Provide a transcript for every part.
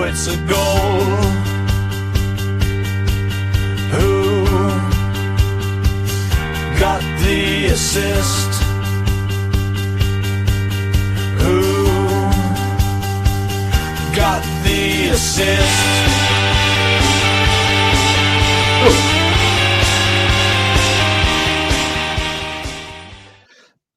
it's a goal. Who got the assist? Who got the assist?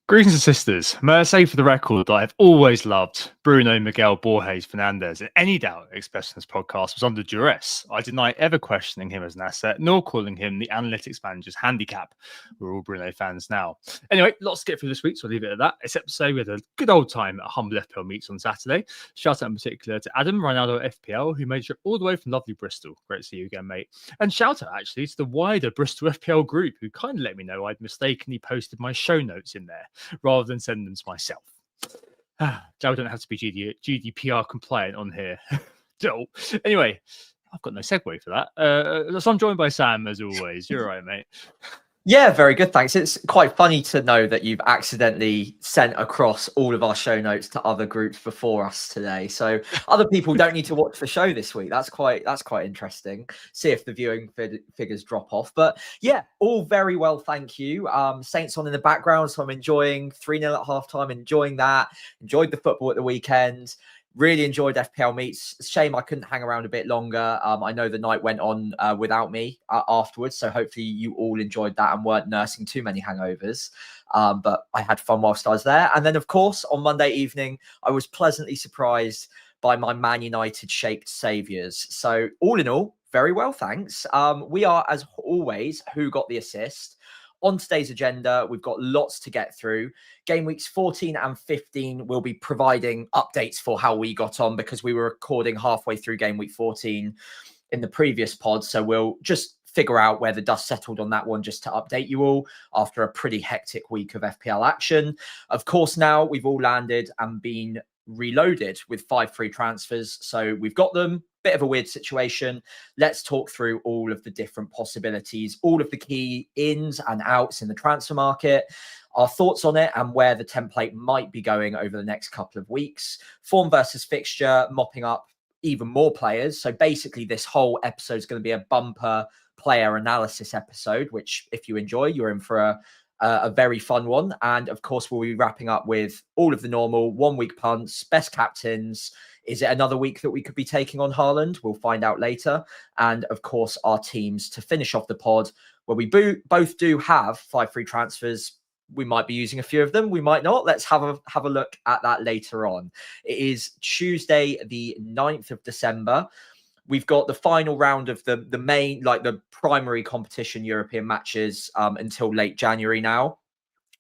Greetings and sisters. May I say for the record that I've always loved Bruno Miguel Borges Fernandes, and any doubt expressed in this podcast was under duress. I deny ever questioning him as an asset, nor calling him the analytics manager's handicap. We're all Bruno fans now. Anyway, lots to get through this week, so I'll leave it at that. Except to say we had a good old time at Humble FPL Meets on Saturday. Shout out in particular to Adam Ronaldo FPL, who made it all the way from lovely Bristol. Great to see you again, mate. And shout out actually to the wider Bristol FPL group, who kind of let me know I'd mistakenly posted my show notes in there, rather than send them to myself. I don't have to be GDPR compliant on here. Anyway, I've got no segue for that. So I'm joined by Sam, as always. You're all right, mate. Yeah, very good, thanks. It's quite funny to know that you've accidentally sent across all of our show notes to other groups before us today. So other people don't need to watch the show this week. That's quite interesting. See if the viewing figures drop off. But yeah, all very well, thank you. Saints on in the background, so I'm enjoying 3-0 at halftime, enjoying that. Enjoyed the football at the weekend. Really enjoyed FPL Meets. Shame I couldn't hang around a bit longer. I know the night went on without me afterwards, so hopefully you all enjoyed that and weren't nursing too many hangovers. But I had fun whilst I was there. And then, of course, on Monday evening, I was pleasantly surprised by my Man United-shaped saviours. So all in all, very well, thanks. We are, as always, Who Got the Assist? On today's agenda, we've got lots to get through. Game weeks 14 and 15 will be providing updates for how we got on, because we were recording halfway through game week 14 in the previous pod. So we'll just figure out where the dust settled on that one, just to update you all after a pretty hectic week of FPL action. Of course, now we've all landed and been reloaded with 5 free transfers. So we've got them. Bit of a weird situation. Let's talk through all of the different possibilities, all of the key ins and outs in the transfer market, our thoughts on it, and where the template might be going over the next couple of weeks. Form versus fixture, mopping up even more players. So basically this whole episode is going to be a bumper player analysis episode, which if you enjoy, you're in for a very fun one. And of course, we'll be wrapping up with all of the normal 1 week punts, best captains. Is it another week that we could be taking on Haaland? We'll find out later. And of course, our teams to finish off the pod, where we both do have 5 free transfers. We might be using a few of them. We might not. Let's have a look at that later on. It is Tuesday, the 9th of December. We've got the final round of the main, like the primary competition European matches until late January now.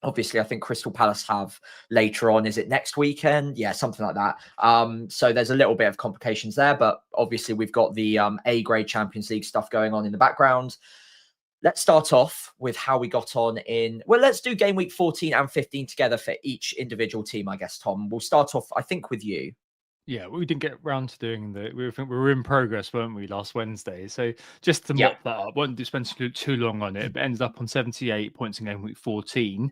Obviously, I think Crystal Palace have later on. Is it next weekend? Yeah, something like that. So there's a little bit of complications there, but obviously we've got the A-grade Champions League stuff going on in the background. Let's start off with how we got on in... Well, let's do game week 14 and 15 together for each individual team, I guess, Tom. We'll start off, I think, with you. Yeah, we didn't get around to doing we were in progress, weren't we, last Wednesday? So just to mop that up, won't spend too long on it, but ended up on 78 points in game week 14.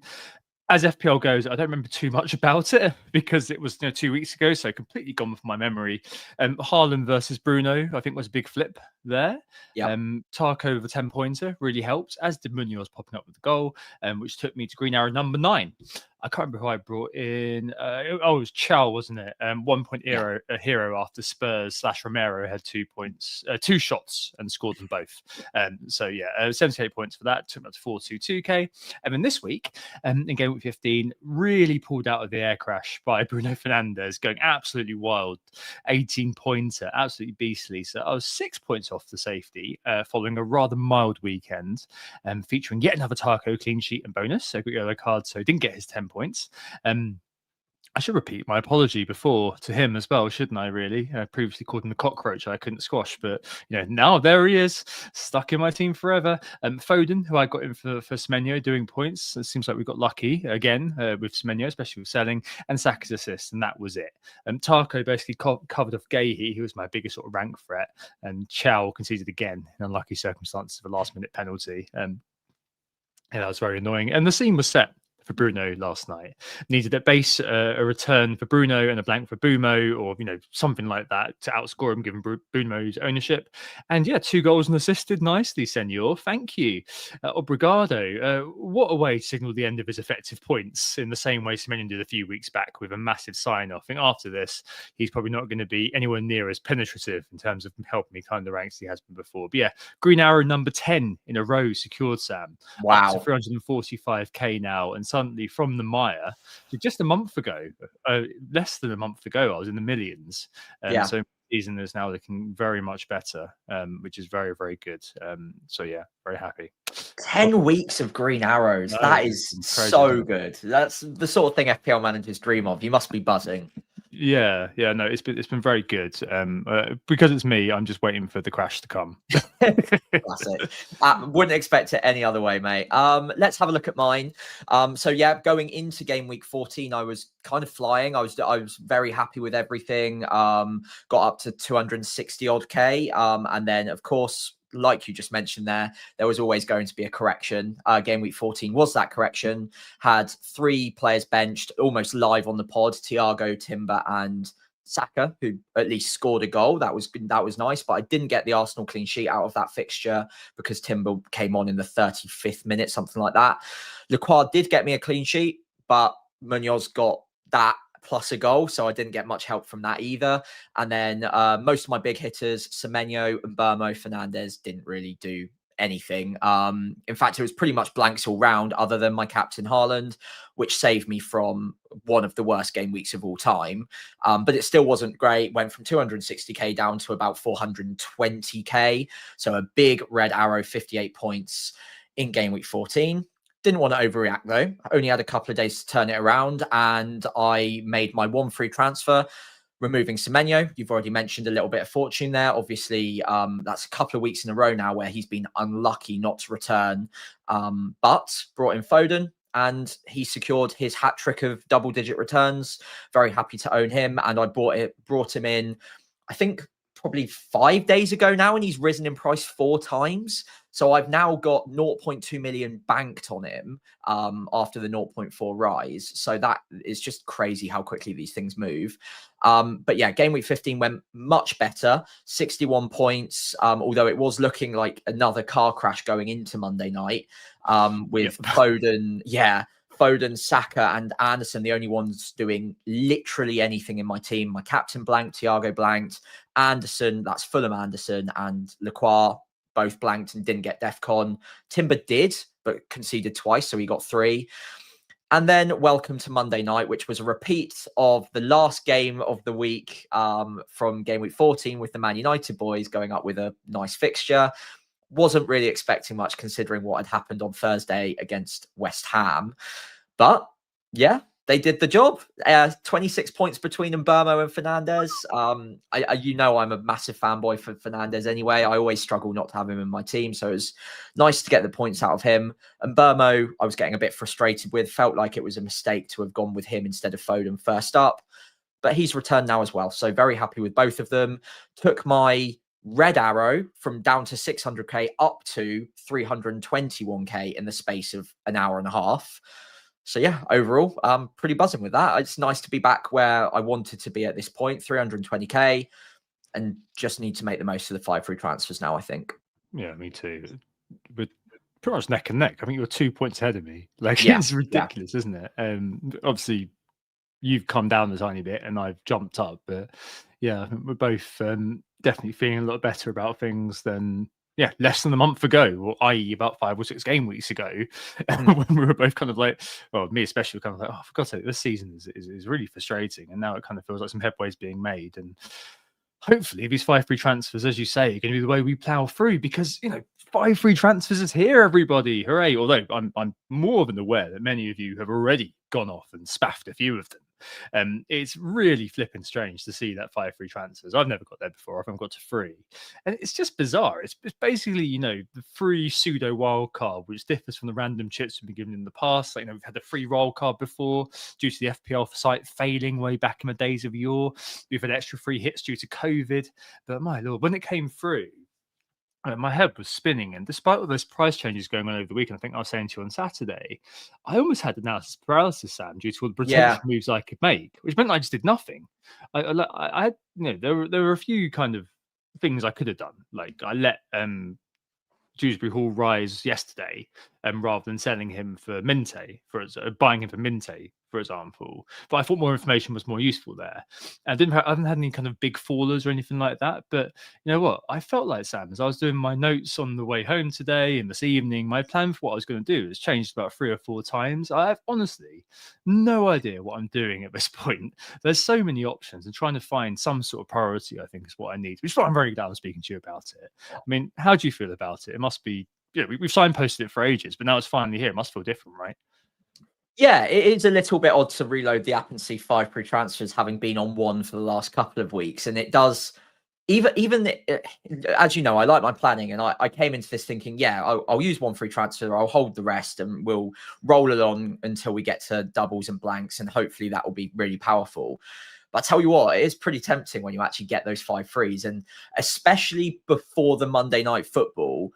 As FPL goes, I don't remember too much about it because it was 2 weeks ago, so completely gone from my memory. Haaland versus Bruno, I think, was a big flip there. Tarko with a 10-pointer really helped, as did Munoz popping up with the goal, which took me to green arrow number 9. I can't remember who I brought in. It was Chow, wasn't it? 1 point hero after Spurs / Romero had 2 points, 2 shots and scored them both. 78 points for that. Took me up to 422k. And then this week, in game week 15, really pulled out of the air crash by Bruno Fernandes, going absolutely wild. 18-pointer, absolutely beastly. So I was 6 points off the safety, following a rather mild weekend, featuring yet another Tarko clean sheet and bonus. So got yellow card, so he didn't get his 10 points. I should repeat my apology before to him as well, shouldn't I, really? I previously called him the cockroach I couldn't squash, but now there he is, stuck in my team forever. Foden, who I got in for Semenyo, doing points. It seems like we got lucky again with Semenyo, especially with selling, and Saka's assist, and that was it. Tarko basically covered off Gahey, who was my biggest sort of rank threat, and Chow conceded again in unlucky circumstances of a last-minute penalty. Yeah, that was very annoying. And the scene was set for Bruno last night. Needed at base a return for Bruno and a blank for Bumo, or something like that to outscore him, given Bruno's ownership. And yeah, 2 goals and assisted nicely, Senor. Thank you, Obrigado. What a way to signal the end of his effective points, in the same way Semenyo did a few weeks back with a massive sign-off. I think after this, he's probably not going to be anywhere near as penetrative in terms of helping me climb the ranks he has been before. But yeah, green arrow number 10 in a row secured, Sam. Wow. Up to 345k now, and suddenly from the mire, just a month ago, less than a month ago, I was in the millions. So season is now looking very much better, which is very, very good. So yeah, very happy. 10 weeks of green arrows. That is so good. That's the sort of thing FPL managers dream of. You must be buzzing. Yeah, no, it's been very good. Because it's me, I'm just waiting for the crash to come. That's it. Wouldn't expect it any other way, mate. Let's have a look at mine. So yeah, going into game week 14, I was kind of flying. I was very happy with everything. Got up to 260 odd K. And then of course, like you just mentioned there was always going to be a correction. Game week 14 was that correction. Had 3 players benched, almost live on the pod: Thiago, Timber, and Saka, who at least scored a goal. That was nice, but I didn't get the Arsenal clean sheet out of that fixture because Timber came on in the 35th minute, something like that. Lequard did get me a clean sheet, but Munoz got that plus a goal, so I didn't get much help from that either. And then most of my big hitters, Semenyo and Bruno Fernandes, didn't really do anything. In fact, it was pretty much blanks all round, other than my captain Haaland, which saved me from one of the worst game weeks of all time. But it still wasn't great. Went from 260k down to about 420k. So a big red arrow, 58 points in game week 14. Didn't want to overreact though. I only had a couple of days to turn it around, and I made my 1 free transfer, removing Semenyo. You've already mentioned a little bit of fortune there. Obviously, that's a couple of weeks in a row now where he's been unlucky not to return. But brought in Foden, and he secured his hat trick of double-digit returns. Very happy to own him, and I brought him in, I think, probably 5 days ago now, and he's risen in price 4 times. So I've now got 0.2 million banked on him after the 0.4 rise. So that is just crazy how quickly these things move. But yeah, game week 15 went much better, 61 points, although it was looking like another car crash going into Monday night with Foden. Yeah, Foden, Saka, and Anderson, the only ones doing literally anything in my team. My captain blanked, Thiago blanked, Anderson, that's Fulham Anderson, and Lequard both blanked and didn't get DEFCON. Timber did, but conceded twice, so he got 3. And then welcome to Monday night, which was a repeat of the last game of the week from game week 14, with the Man United boys going up with a nice fixture. Wasn't really expecting much considering what had happened on Thursday against West Ham. But yeah, they did the job. 26 points between them, Bruno and Fernandes. I'm a massive fanboy for Fernandes anyway. I always struggle not to have him in my team, so it was nice to get the points out of him. And Bruno, I was getting a bit frustrated with. Felt like it was a mistake to have gone with him instead of Foden first up. But he's returned now as well, so very happy with both of them. Took my red arrow from down to 600k up to 321k in the space of an hour and a half. So yeah, overall, I'm pretty buzzing with that. It's nice to be back where I wanted to be at this point, 320k, and just need to make the most of the 5 free transfers now, I think. Yeah, me too. We're pretty much neck and neck. I think you're 2 points ahead of me. Like, it's ridiculous, isn't it? Obviously, you've come down a tiny bit and I've jumped up, but yeah, I think we're both definitely feeling a lot better about things than less than a month ago, or i.e. about 5 or 6 game weeks ago, when we were both kind of like, well, me especially, kind of like, oh, for God's sake, this season is really frustrating, and now it kind of feels like some headway's being made, and hopefully these 5 free transfers, as you say, are going to be the way we plow through, because 5 free transfers is here, everybody, hooray! Although I'm more than aware that many of you have already gone off and spaffed a few of them. It's really flipping strange to see that 5 free transfers. I've never got there before. I've got to 3, and it's just bizarre. It's basically the free pseudo wild card, which differs from the random chips we've been given in the past. Like, we've had the free wild card before due to the FPL site failing way back in the days of yore. We've had extra free hits due to COVID, but my lord, when it came through, my head was spinning, and despite all those price changes going on over the weekend, I think I was saying to you on Saturday, I almost had analysis paralysis, Sam, due to all the potential moves I could make, which meant I just did nothing. I had, there were a few kind of things I could have done. Like I let Dewsbury Hall rise yesterday, rather than selling him for Minte, buying him for Minte, for example. But I thought more information was more useful there. I haven't had any kind of big fallers or anything like that. But you know what? I felt like, Sam, as I was doing my notes on the way home today and this evening, my plan for what I was going to do has changed about 3 or 4 times. I have honestly no idea what I'm doing at this point. There's so many options, and trying to find some sort of priority, I think, is what I need, which is why I'm very glad I'm speaking to you about it. I mean, how do you feel about it? It must be, we've signposted it for ages, but now it's finally here. It must feel different, right? Yeah, it is a little bit odd to reload the app and see 5 pre-transfers having been on 1 for the last couple of weeks. And it does, as you know, I like my planning, and I came into this thinking, yeah, I'll use 1 free transfer, I'll hold the rest, and we'll roll along until we get to doubles and blanks, and hopefully that will be really powerful. But I tell you what, it is pretty tempting when you actually get those 5 frees, and especially before the Monday night football,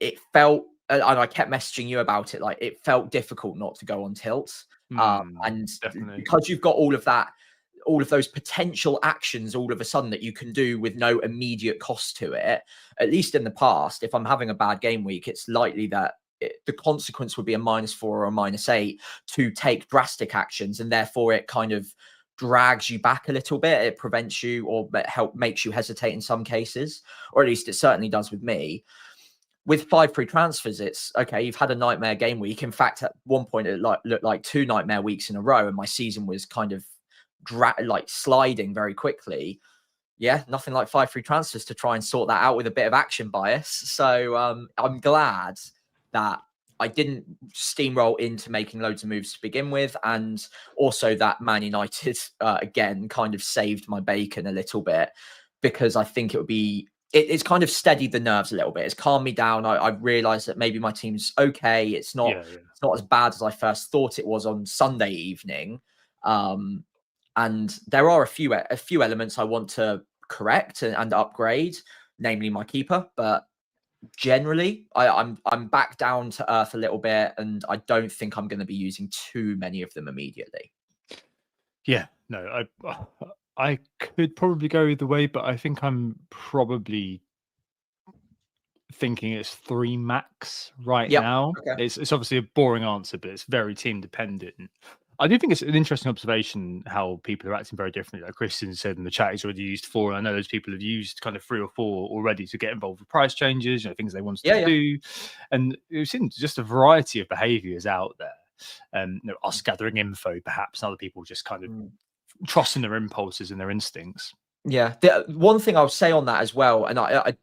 it felt, and I kept messaging you about it, like it felt difficult not to go on tilt. And definitely, because you've got all of those potential actions all of a sudden that you can do with no immediate cost to it, at least in the past, if I'm having a bad game week, it's likely that the consequence would be a -4 or a -8 to take drastic actions, and therefore it kind of drags you back a little bit. It prevents you, or makes you hesitate in some cases, or at least it certainly does with me. With 5 free transfers, it's okay. You've had a nightmare game week. In fact, at one point, it looked like 2 nightmare weeks in a row, and my season was kind of sliding very quickly. Yeah, nothing like 5 free transfers to try and sort that out with a bit of action bias. So I'm glad that I didn't steamroll into making loads of moves to begin with, and also that Man United again kind of saved my bacon a little bit, because I think it would be. It's kind of steadied the nerves a little bit. It's calmed me down. I realized that maybe my team's okay. It's not as bad as I first thought it was on Sunday evening. And there are a few elements I want to correct and upgrade, namely my keeper. But generally, I'm back down to earth a little bit, and I don't think I'm going to be using too many of them immediately. Yeah, no, I could probably go either way, but I think I'm probably thinking it's 3 max right now. Okay. It's obviously a boring answer, but it's very team dependent. I do think it's an interesting observation how people are acting very differently. Like Christian said in the chat, he's already used 4. And I know those people have used kind of 3 or 4 already to get involved with price changes, things they wanted to do. And we've seen just a variety of behaviors out there. Us gathering info, perhaps, and other people just kind of trusting their impulses and their instincts. Yeah, the one thing I'll say on that as well, and I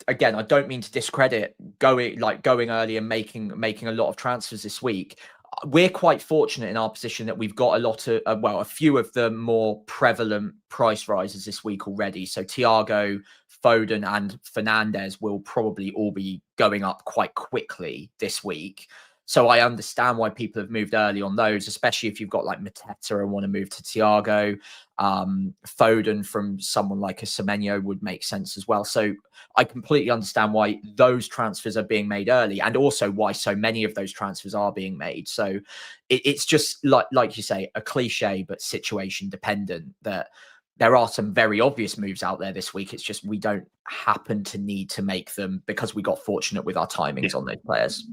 don't mean to discredit going early and making a lot of transfers this week. We're quite fortunate in our position that we've got a lot of a few of the more prevalent price rises this week already. So Thiago, Foden, and Fernandes will probably all be going up quite quickly this week. So I understand why people have moved early on those, especially if you've got like Mateta and want to move to Thiago. Foden from someone like a Semenyo would make sense as well. So I completely understand why those transfers are being made early, and also why so many of those transfers are being made. So it's just like you say, a cliche, but situation dependent, that there are some very obvious moves out there this week. It's just we don't happen to need to make them because we got fortunate with our timings on those players.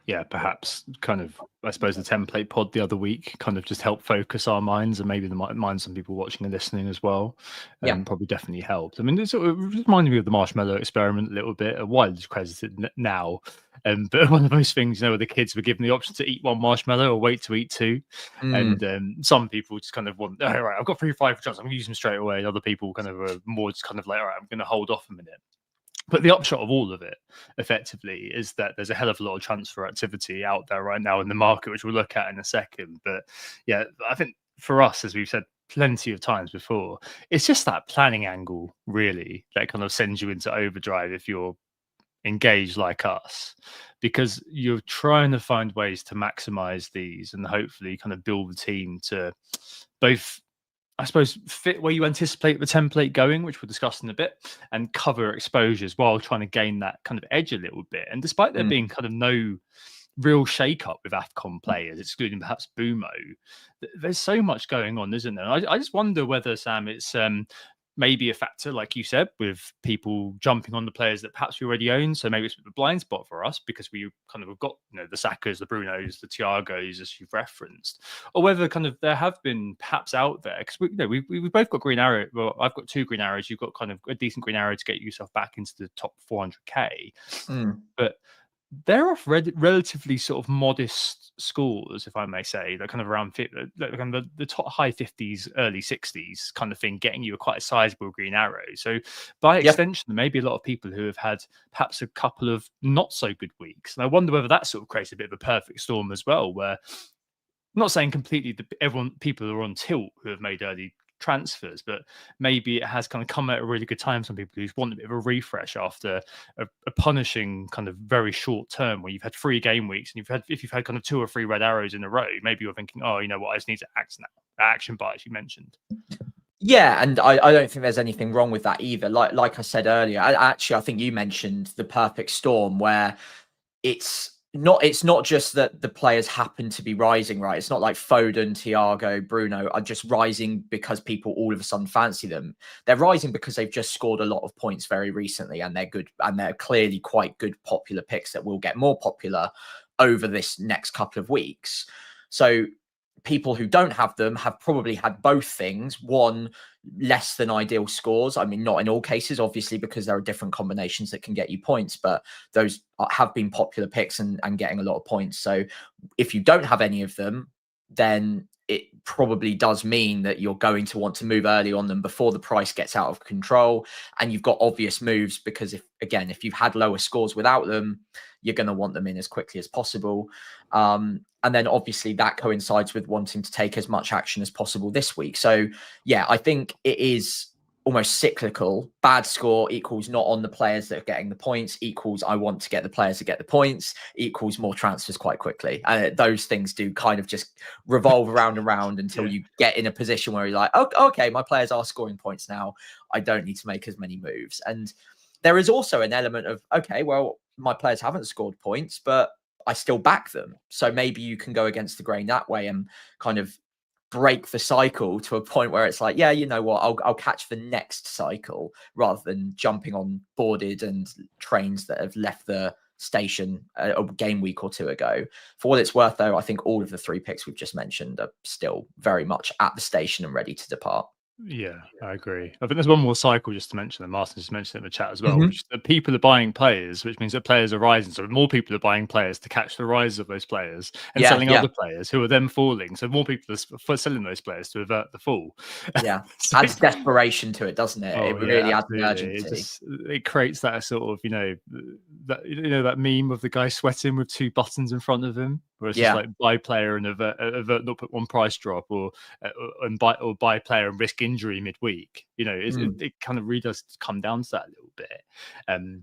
Yeah, perhaps kind of, I suppose the template pod the other week kind of just helped focus our minds, and maybe the minds some people watching and listening as well. Probably definitely helped. I mean, it reminded me of the marshmallow experiment a little bit. Why discredited now? But one of those things, where the kids were given the option to eat 1 marshmallow or wait to eat 2. And some people just kind of want, all right, I've got 3 or 5 chances, I'm going to use them straight away. And other people kind of are more just kind of like, all right, I'm going to hold off a minute. But the upshot of all of it, effectively, is that there's a hell of a lot of transfer activity out there right now in the market, which we'll look at in a second. But yeah, I think for us, as we've said plenty of times before, it's just that planning angle, really, that kind of sends you into overdrive if you're engaged like us, because you're trying to find ways to maximize these and hopefully kind of build the team to both I suppose, fit where you anticipate the template going, which we'll discuss in a bit, and cover exposures while trying to gain that kind of edge a little bit. And despite there being kind of no real shake-up with Afcon players, excluding perhaps Bumo, there's so much going on, isn't there? I just wonder whether, Sam, it's maybe a factor, like you said, with people jumping on the players that perhaps we already own. So maybe it's a blind spot for us because we kind of have got, the Sakas, the Brunos, the Thiagos, as you've referenced, or whether kind of there have been perhaps out there, because we've both got green arrow. Well, I've got 2 green arrows. You've got kind of a decent green arrow to get yourself back into the top 400k. But they're off relatively sort of modest scores, if I may say. They're kind of around the top high 50s, early 60s kind of thing, getting you quite a sizable green arrow. So by extension, there may be a lot of people who have had perhaps a couple of not so good weeks. And I wonder whether that sort of creates a bit of a perfect storm as well, where I'm not saying completely people are on tilt who have made early transfers, but maybe it has kind of come at a really good time. Some people who want a bit of a refresh after a punishing kind of very short term where you've had 3 game weeks, and if you've had kind of 2 or 3 red arrows in a row, maybe you're thinking, oh, you know what, I just need to act now. Action bias you mentioned. Yeah, and I don't think there's anything wrong with that either. Like I said earlier, I think you mentioned the perfect storm where it's not just that the players happen to be rising, right? It's not like Foden, Thiago, Bruno are just rising because people all of a sudden fancy them. They're rising because they've just scored a lot of points very recently, and they're good, and they're clearly quite good popular picks that will get more popular over this next couple of weeks. So people who don't have them have probably had both things. One, less than ideal scores. I mean, not in all cases, obviously, because there are different combinations that can get you points, but those have been popular picks and getting a lot of points. So if you don't have any of them, then it probably does mean that you're going to want to move early on them before the price gets out of control. And you've got obvious moves because if you've had lower scores without them, you're going to want them in as quickly as possible. And then obviously that coincides with wanting to take as much action as possible this week. So yeah, I think it is almost cyclical. Bad score equals not on the players that are getting the points, equals I want to get the players that get the points, equals more transfers quite quickly. And those things do kind of just revolve around and around until you get in a position where you're like, oh, okay, my players are scoring points now. I don't need to make as many moves. And there is also an element of, okay, well, my players haven't scored points, but I still back them. So maybe you can go against the grain that way and kind of break the cycle to a point where it's like, yeah, you know what, I'll catch the next cycle rather than jumping on boarded and trains that have left the station a game week or 2 ago. For what it's worth, though, I think all of the 3 picks we've just mentioned are still very much at the station and ready to depart. Yeah, I agree. I think there's one more cycle just to mention, and Martin just mentioned it in the chat as well, which people are buying players, which means that players are rising. So more people are buying players to catch the rise of those players and selling other players who are then falling. So more people are selling those players to avert the fall. Yeah, adds desperation to it, doesn't it? It really adds urgency. It creates that sort of, that meme of the guy sweating with 2 buttons in front of him, where it's just like buy player and avert not put 1 price drop, or buy player and risk injury midweek. It kind of really does come down to that a little bit.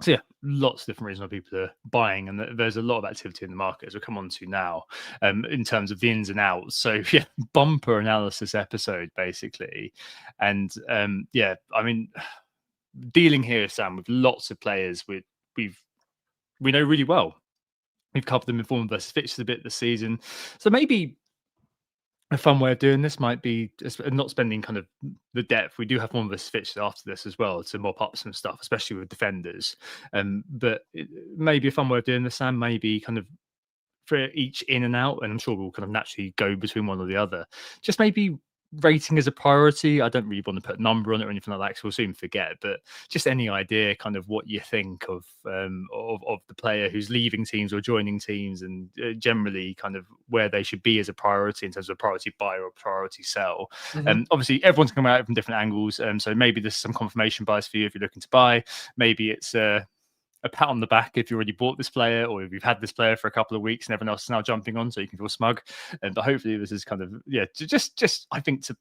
So yeah, lots of different reasons why people are buying, and there's a lot of activity in the market as we'll come on to now, in terms of the ins and outs. So yeah, bumper analysis episode basically, and I mean, dealing here, Sam, with lots of players we know really well. We've covered them in form versus fixtures a bit this season, so maybe a fun way of doing this might be not spending kind of the depth. We do have one versus fixtures after this as well to mop up some stuff, especially with defenders. But maybe a fun way of doing this, Sam, maybe kind of for each in and out, and I'm sure we'll kind of naturally go between one or the other. Just maybe rating as a priority. I don't really want to put a number on it or anything like that, because we'll soon forget. But just any idea, kind of what you think of the player who's leaving teams or joining teams, and generally kind of where they should be as a priority in terms of a priority buy or a priority sell. Obviously, everyone's coming at it from different angles, so maybe there's some confirmation bias for you if you're looking to buy. Maybe it's a pat on the back if you already bought this player, or if you've had this player for a couple of weeks and everyone else is now jumping on, so you can feel smug. But hopefully this is kind of just I think to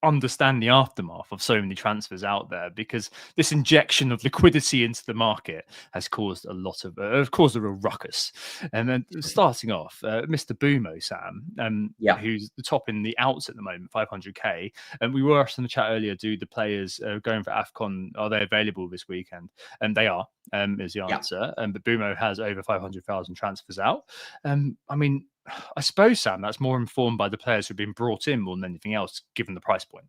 understand the aftermath of so many transfers out there, because this injection of liquidity into the market has caused a lot of caused a real ruckus. And then starting off, Mr. Bumo, Sam, who's the top in the outs at the moment, 500k. And we were asked in the chat earlier, do the players going for Afcon, are they available this weekend? And they are, is the answer. But Bumo has over 500,000 transfers out. I mean, I suppose, Sam, that's more informed by the players who've been brought in more than anything else, given the price point.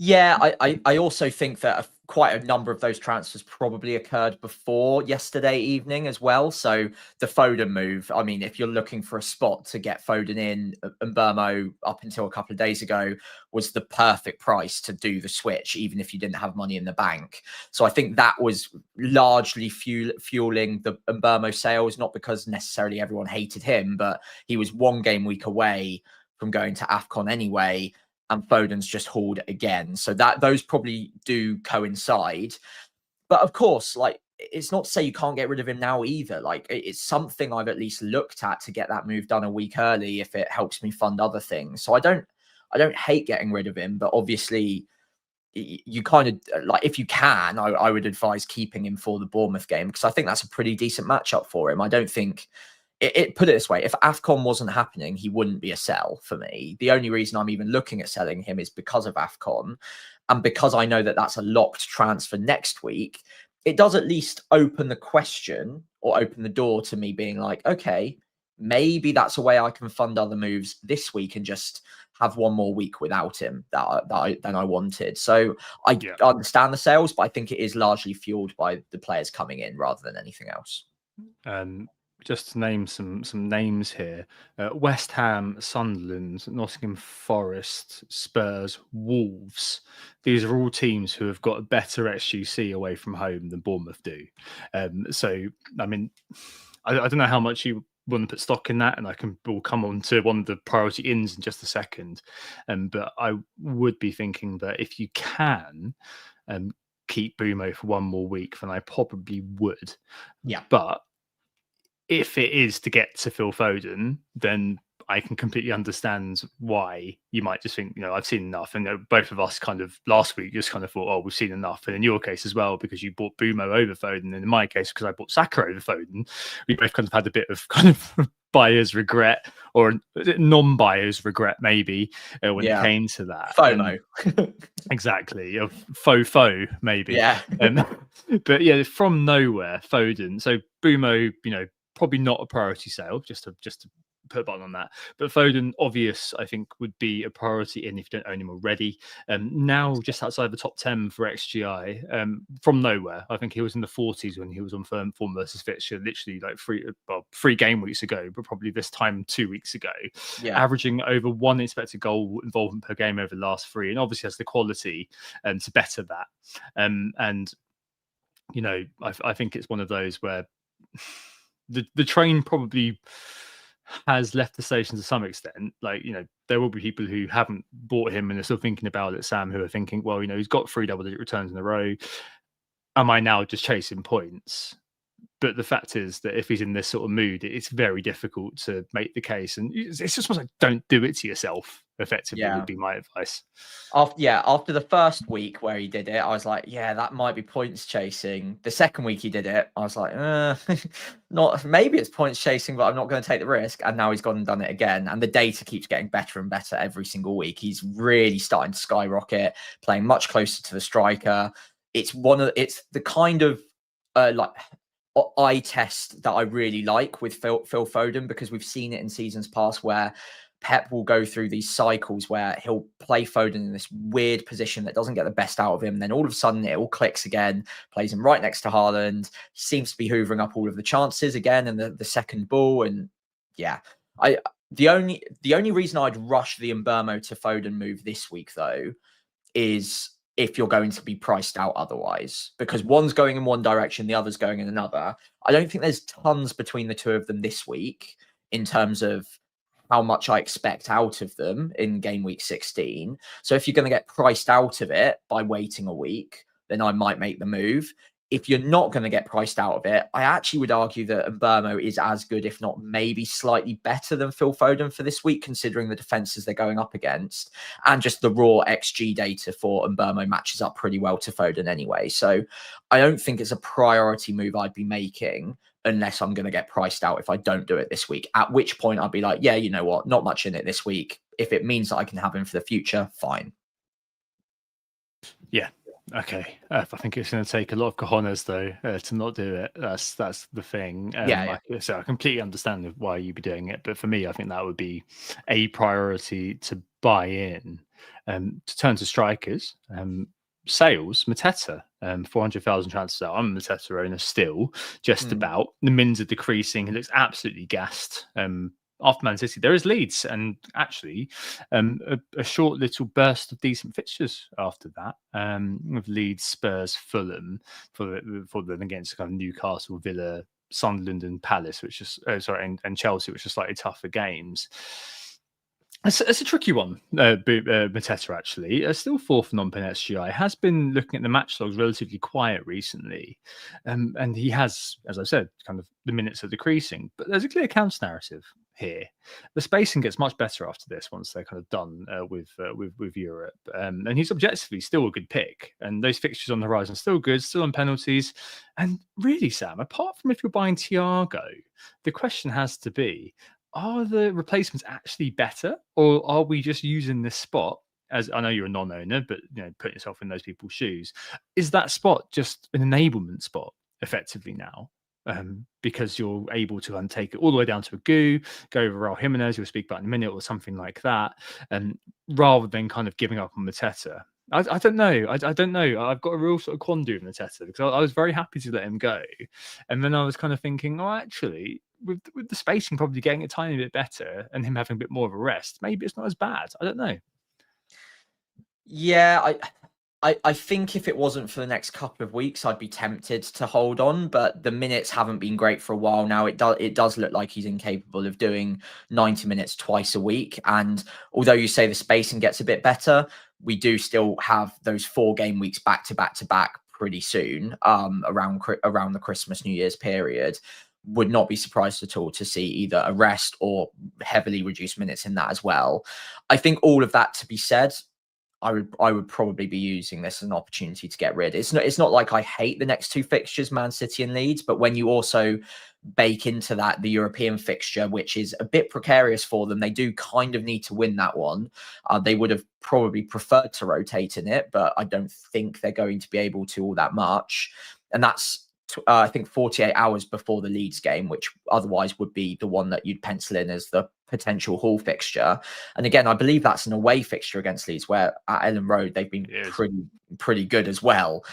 Yeah, I also think that quite a number of those transfers probably occurred before yesterday evening as well. So the Foden move, I mean, if you're looking for a spot to get Foden in, and Burmo up until a couple of days ago was the perfect price to do the switch, even if you didn't have money in the bank. So I think that was largely fueling the Burmo sales, not because necessarily everyone hated him, but he was one game week away from going to Afcon anyway. And Foden's just hauled again. So that those probably do coincide. But of course, like, it's not to say you can't get rid of him now either. Like, it's something I've at least looked at to get that move done a week early if it helps me fund other things. So I don't hate getting rid of him, but obviously you kind of, like, if you can, I would advise keeping him for the Bournemouth game, because I think that's a pretty decent matchup for him. I don't think put it this way, if Afcon wasn't happening, he wouldn't be a sell for me. The only reason I'm even looking at selling him is because of Afcon, and because I know that that's a locked transfer next week. It does at least open the question, or open the door to me being like, okay, maybe that's a way I can fund other moves this week and just have one more week without him than I wanted. So I understand the sales, but I think it is largely fueled by the players coming in rather than anything else. Just to name some names here: West Ham, Sunderland, Nottingham Forest, Spurs, Wolves. These are all teams who have got a better XGC away from home than Bournemouth do. So, I mean, I don't know how much you want to put stock in that, and we'll come on to one of the priority ins in just a second. But I would be thinking that if you can keep Bumo for one more week, then I probably would. Yeah, but if it is to get to Phil Foden, then I can completely understand why you might just think, I've seen enough. And both of us kind of last week just kind of thought, oh, we've seen enough. And in your case as well, because you bought Bumo over Foden. And in my case, because I bought Saka over Foden, we both kind of had a bit of kind of buyer's regret, or non-buyer's regret, maybe, when it came to that. FOMO. Exactly. Faux, maybe. Yeah. But yeah, from nowhere, Foden. So Bumo, probably not a priority sale, just to put a button on that. But Foden, obvious, I think, would be a priority in if you don't own him already. Now just outside the top 10 for XGI, from nowhere. I think he was in the 40s when he was on form versus fixture, literally like three game weeks ago, but probably this time 2 weeks ago. Averaging over 1 expected goal involvement per game over the last 3, and obviously has the quality to better that. And I think it's one of those where the train probably has left the station to some extent. Like, there will be people who haven't bought him and are still thinking about it, Sam, who are thinking, well, he's got 3 double-digit returns in a row. Am I now just chasing points? But the fact is that if he's in this sort of mood, it's very difficult to make the case. And it's just like, don't do it to yourself, effectively, would be my advice. After the first week where he did it, I was like, that might be points chasing. The second week he did it, I was like, not, maybe it's points chasing, but I'm not going to take the risk. And now he's gone and done it again. And the data keeps getting better and better every single week. He's really starting to skyrocket, playing much closer to the striker. It's the kind of eye test that I really like with Phil Foden, because we've seen it in seasons past where Pep will go through these cycles where he'll play Foden in this weird position that doesn't get the best out of him. Then all of a sudden it all clicks again, plays him right next to Haaland. He seems to be hoovering up all of the chances again and the second ball. And the only reason I'd rush the Mbeumo to Foden move this week, though, is if you're going to be priced out otherwise, because one's going in one direction, the other's going in another. I don't think there's tons between the two of them this week in terms of how much I expect out of them in game week 16. So if you're going to get priced out of it by waiting a week, then I might make the move. if you're not going to get priced out of it, I actually would argue that Mbeumo is as good, if not maybe slightly better than Phil Foden for this week, considering the defenses they're going up against. And just the raw XG data for Mbeumo matches up pretty well to Foden anyway. So I don't think it's a priority move I'd be making unless I'm going to get priced out if I don't do it this week. At which point I'd be like, yeah, you know what? Not much in it this week. If it means that I can have him for the future, fine. Yeah. Okay. I think it's going to take a lot of cojones though to not do it. That's the thing. So I completely understand why you'd be doing it, but for me, I think that would be a priority to buy in. To turn to strikers, sales, Mateta, 400,000 transfers out. I'm a Mateta owner still, just about. The mins are decreasing. He looks absolutely gassed. After Man City, there is Leeds, and actually a short little burst of decent fixtures after that, with Leeds, Spurs, Fulham, for them against kind of Newcastle, Villa, Sunderland, and Palace, which is and Chelsea, which are slightly tougher games. It's a tricky one, Mateta, actually. Still fourth non-pen SGI. Has been looking at the match logs relatively quiet recently. And he has, as I said, kind of the minutes are decreasing. But there's a clear counter-narrative here. The spacing gets much better after this once they're kind of done with Europe. And he's objectively still a good pick. And those fixtures on the horizon are still good, still on penalties. And really, Sam, apart from if you're buying Thiago, the question has to be, are the replacements actually better, or are we just using this spot as, I know you're a non-owner, but put yourself in those people's shoes, is that spot just an enablement spot effectively now? Because you're able to take it all the way down to a go over Raul Jimenez, you'll speak about in a minute, or something like that, rather than kind of giving up on Mateta. I don't know. I don't know. I've got a real sort of quandary with Mateta, because I was very happy to let him go. And then I was kind of thinking, actually, with the spacing probably getting a tiny bit better and him having a bit more of a rest, maybe it's not as bad. I don't know. Yeah, I think if it wasn't for the next couple of weeks, I'd be tempted to hold on, but the minutes haven't been great for a while now. It does look like he's incapable of doing 90 minutes twice a week. And although you say the spacing gets a bit better, we do still have those 4 game weeks back to back pretty soon, around the Christmas, New Year's period. Would not be surprised at all to see either a rest or heavily reduced minutes in that as well. I think all of that to be said, I would probably be using this as an opportunity to get rid. It's not like I hate the next 2 fixtures, Man City and Leeds, but when you also bake into that the European fixture, which is a bit precarious for them, they do kind of need to win that one. They would have probably preferred to rotate in it, but I don't think they're going to be able to all that much. And that's I think 48 hours before the Leeds game, which otherwise would be the one that you'd pencil in as the potential Hall fixture. And again, I believe that's an away fixture against Leeds, where at Ellen Road they've been pretty good as well.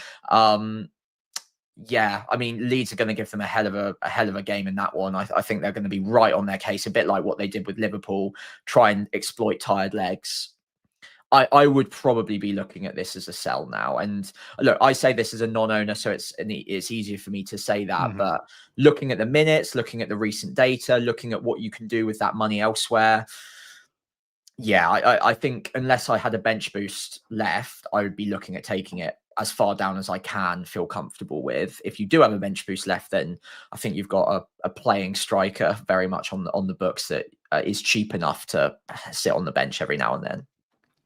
Yeah, I mean, Leeds are going to give them a hell of a game in that one. I think they're going to be right on their case, a bit like what they did with Liverpool, try and exploit tired legs. I would probably be looking at this as a sell now. And look, I say this as a non-owner, so it's easier for me to say that. But looking at the minutes, looking at the recent data, looking at what you can do with that money elsewhere, yeah, I think unless I had a bench boost left, I would be looking at taking it as far down as I can feel comfortable with. If you do have a bench boost left, then I think you've got a playing striker very much on the books that is cheap enough to sit on the bench every now and then.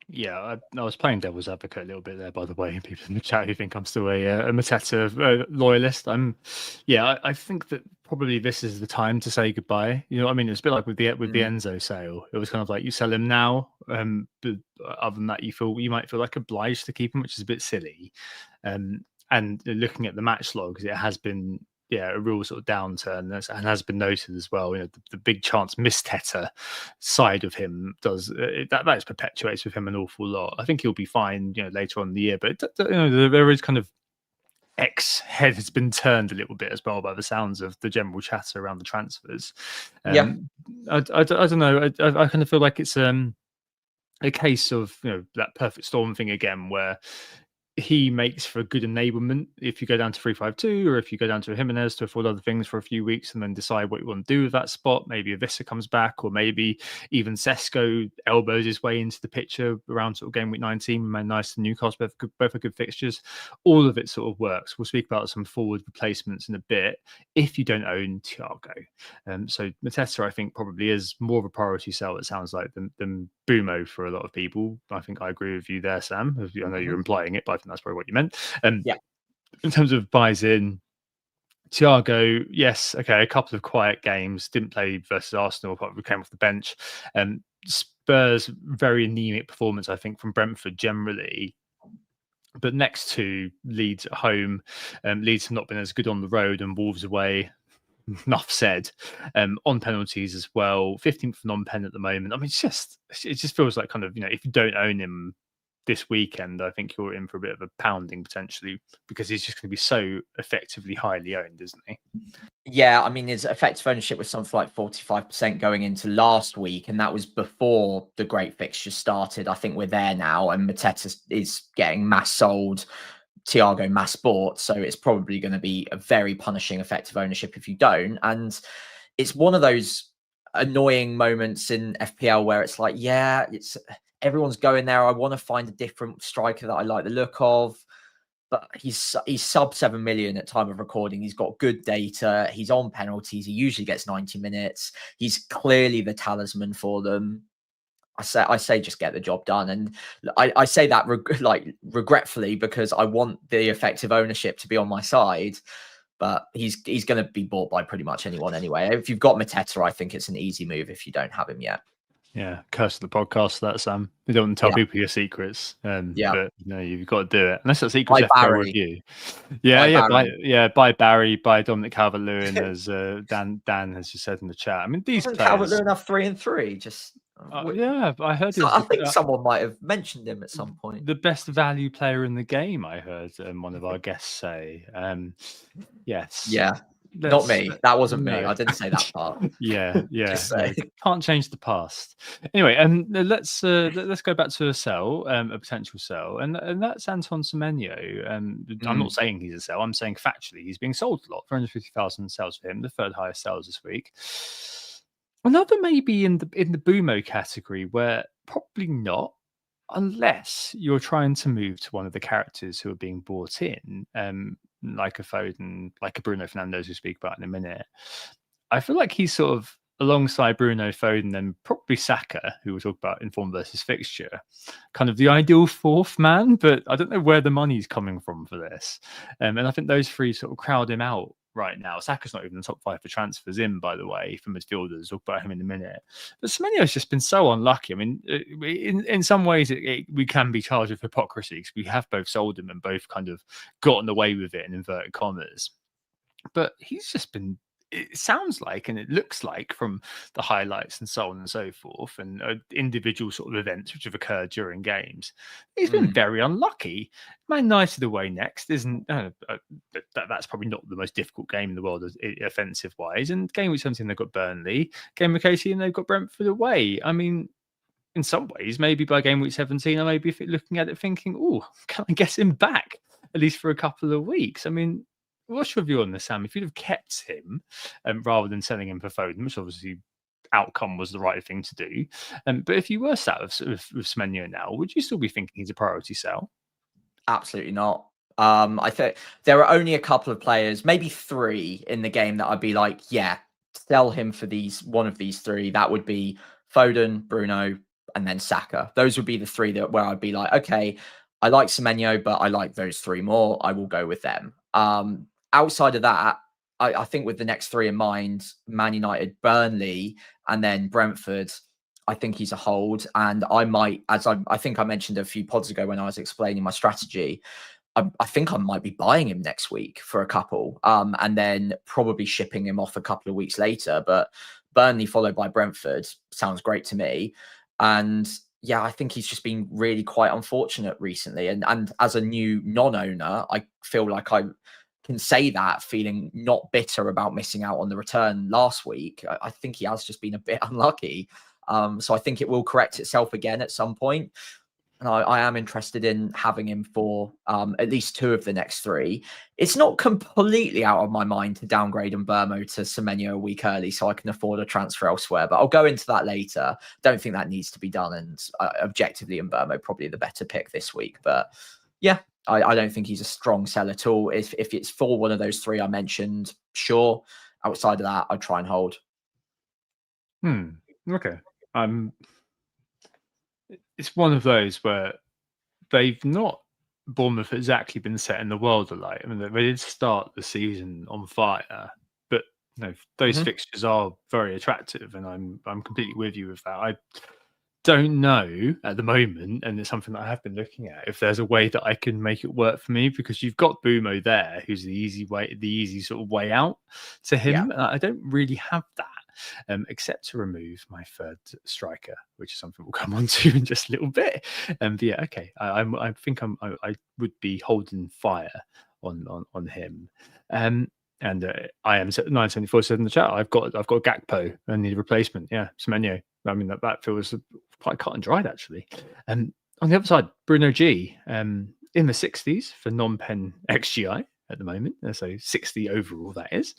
Yeah, I was playing devil's advocate a little bit there, by the way. People in the chat who think I'm still a Mateta loyalist. I think that probably this is the time to say goodbye. You know what I mean? It's a bit like with the Enzo sale. It was kind of like you sell him now, but other than that, you might feel like obliged to keep him, which is a bit silly. And looking at the match logs, it has been a real sort of downturn, and has been noted as well. The big chance Mateta side of him does that perpetuates with him an awful lot. I think he'll be fine, later on in the year, but there is kind of head has been turned a little bit as well by the sounds of the general chatter around the transfers. I don't know. I kind of feel like it's a case of that perfect storm thing again, where he makes for a good enablement if you go down to 3-5-2, or if you go down to a Jimenez to afford other things for a few weeks and then decide what you want to do with that spot. Maybe Avissa comes back, or maybe even Sesko elbows his way into the picture around sort of game week 19. Man Nice and Newcastle both are good fixtures. All of it sort of works. We'll speak about some forward replacements in a bit if you don't own Thiago. So Mateta, I think, probably is more of a priority sell, it sounds like, than Bumo for a lot of people. I think I agree with you there, Sam. I know you're implying it, but I think that's probably what you meant. Yeah. In terms of buys in, Thiago, yes, okay, a couple of quiet games, didn't play versus Arsenal, but came off the bench. Spurs, very anemic performance, I think, from Brentford generally. But next to Leeds at home, Leeds have not been as good on the road, and Wolves away. Enough said. On penalties as well, 15th non-pen at the moment. I mean, it just feels like kind of, if you don't own him this weekend, I think you're in for a bit of a pounding potentially, because he's just going to be so effectively highly owned, isn't he? Yeah, I mean, his effective ownership was something like 45% going into last week, and that was before the great fixtures started. I think we're there now, and Mateta is getting mass sold, Thiago mass bought, so it's probably going to be a very punishing effective ownership if you don't. And it's one of those annoying moments in FPL where it's like, yeah, everyone's going there. I want to find a different striker that I like the look of, but he's sub 7 million at time of recording. He's got good data. He's on penalties. He usually gets 90 minutes. He's clearly the talisman for them. I say just get the job done, and I say that regretfully, because I want the effective ownership to be on my side. But he's going to be bought by pretty much anyone anyway. If you've got Mateta, I think it's an easy move if you don't have him yet. Yeah, curse of the podcast, that, Sam. You don't want to tell people your secrets, but you've got to do it. Unless that's equals FPL review. Buy Barry, buy Dominic Calvert-Lewin, as Dan has just said in the chat. I mean, these players. Calvert-Lewin have 3 and 3. Just I heard. I think someone might have mentioned him at some point. The best value player in the game, I heard one of our guests say. Yes. Yeah. Not me. That wasn't me. I didn't say that part. Yeah. Can't change the past. Anyway, let's go back to a sell, a potential sell, and that's Anton Semenyo. I'm not saying he's a sell. I'm saying factually he's being sold a lot. 450,000 sales for him, the third highest sales this week. Another maybe in the Bumo category, where probably not, unless you're trying to move to one of the characters who are being bought in, like a Foden, like a Bruno Fernandes, we'll speak about in a minute. I feel like he's sort of alongside Bruno, Foden, and probably Saka, who we'll talk about in form versus fixture, kind of the ideal fourth man, but I don't know where the money's coming from for this. And I think those three sort of crowd him out right now. Saka's not even the top 5 for transfers in, by the way, for midfielders. We'll talk about him in a minute. But Semenyo's just been so unlucky. I mean, in some ways, we can be charged with hypocrisy, because we have both sold him and both kind of gotten away with it in inverted commas. But he's just been, it sounds like, and it looks like from the highlights and so on and so forth, and individual sort of events which have occurred during games, he's been very unlucky. Man United away next isn't that's probably not the most difficult game in the world offensive wise. And game week 17 they've got Burnley, game week 18 they've got Brentford away. I mean, in some ways, maybe by game week 17, I may be looking at it thinking, oh, can I get him back at least for a couple of weeks? I mean, what's your view on this, Sam? If you'd have kept him rather than selling him for Foden, which obviously outcome was the right thing to do, but if you were sat with Semenyo now, would you still be thinking he's a priority sell? Absolutely not. I think there are only a couple of players, maybe 3 in the game that I'd be like, yeah, sell him for one of these 3. That would be Foden, Bruno, and then Saka. Those would be the 3 where I'd be like, okay, I like Semenyo, but I like those 3 more. I will go with them. Outside of that, I think with the next 3 in mind, Man United, Burnley, and then Brentford, I think he's a hold. And I might, I think I mentioned a few pods ago when I was explaining my strategy, I think I might be buying him next week for a couple, and then probably shipping him off a couple of weeks later. But Burnley followed by Brentford sounds great to me. And yeah, I think he's just been really quite unfortunate recently. And as a new non-owner, I feel like I can say that feeling not bitter about missing out on the return last week. I think he has just been a bit unlucky. So I think it will correct itself again at some point. and I am interested in having him for at least 2 of the next 3. It's not completely out of my mind to downgrade Mbermo to Semenyo a week early so I can afford a transfer elsewhere, but I'll go into that later. Don't think that needs to be done, and objectively Mbermo probably the better pick this week. But yeah, I don't think he's a strong sell at all. If it's for one of those 3 I mentioned, sure. Outside of that, I'd try and hold. Okay. It's one of those where they've not, Bournemouth exactly been setting the world alight. I mean, they did start the season on fire, but those fixtures are very attractive, and I'm completely with you with that. I don't know at the moment, and it's something that I have been looking at, if there's a way that I can make it work for me, because you've got Bumo there, who's the easy sort of way out to him. And I don't really have that, except to remove my 3rd striker, which is something we'll come on to in just a little bit. But yeah, okay, I think I would be holding fire on him. And I am 974 said in the chat, I've got Gakpo and need a replacement. Yeah, Semenyo. I mean, that feels quite cut and dried, actually. On the other side, Bruno G, in the 60s for non-pen XGI at the moment. So 60 overall, that is.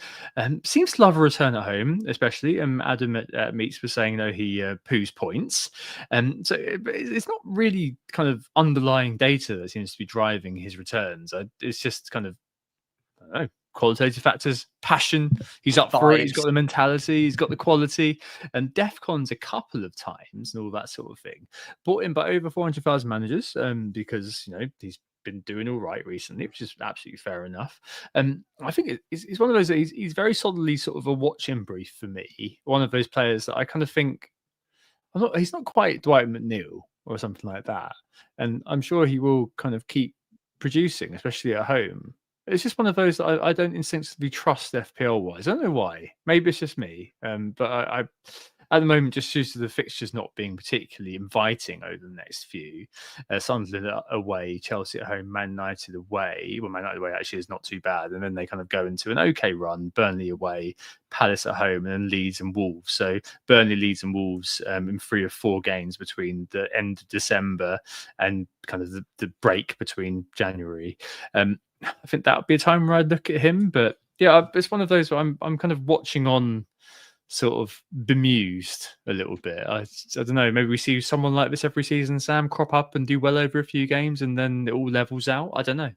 Seems to love a return at home, especially. Adam at Meets was saying, he poos points. So it's not really kind of underlying data that seems to be driving his returns. It's just kind of, I don't know, qualitative factors, passion. He's up for it. He's got the mentality. He's got the quality. And DEFCON's a couple of times and all that sort of thing. Bought in by over 400,000 managers because he's been doing all right recently, which is absolutely fair enough. I think it's one of those that he's very solidly sort of a watch-in brief for me. One of those players that I kind of think he's not quite Dwight McNeil or something like that, and I'm sure he will kind of keep producing, especially at home. It's just one of those that I don't instinctively trust FPL wise. I don't know why. Maybe it's just me. But I at the moment, just due to the fixtures not being particularly inviting over the next few, Sunderland away, Chelsea at home, Man United away. Well, Man United away actually is not too bad. And then they kind of go into an okay run, Burnley away, Palace at home, and then Leeds and Wolves. So Burnley, Leeds and Wolves in 3 of 4 games between the end of December and kind of the break between January. I think that would be a time where I'd look at him. But yeah, it's one of those where I'm kind of watching on, sort of bemused a little bit. I don't know, maybe we see someone like this every season, Sam, crop up and do well over a few games and then it all levels out. I don't know.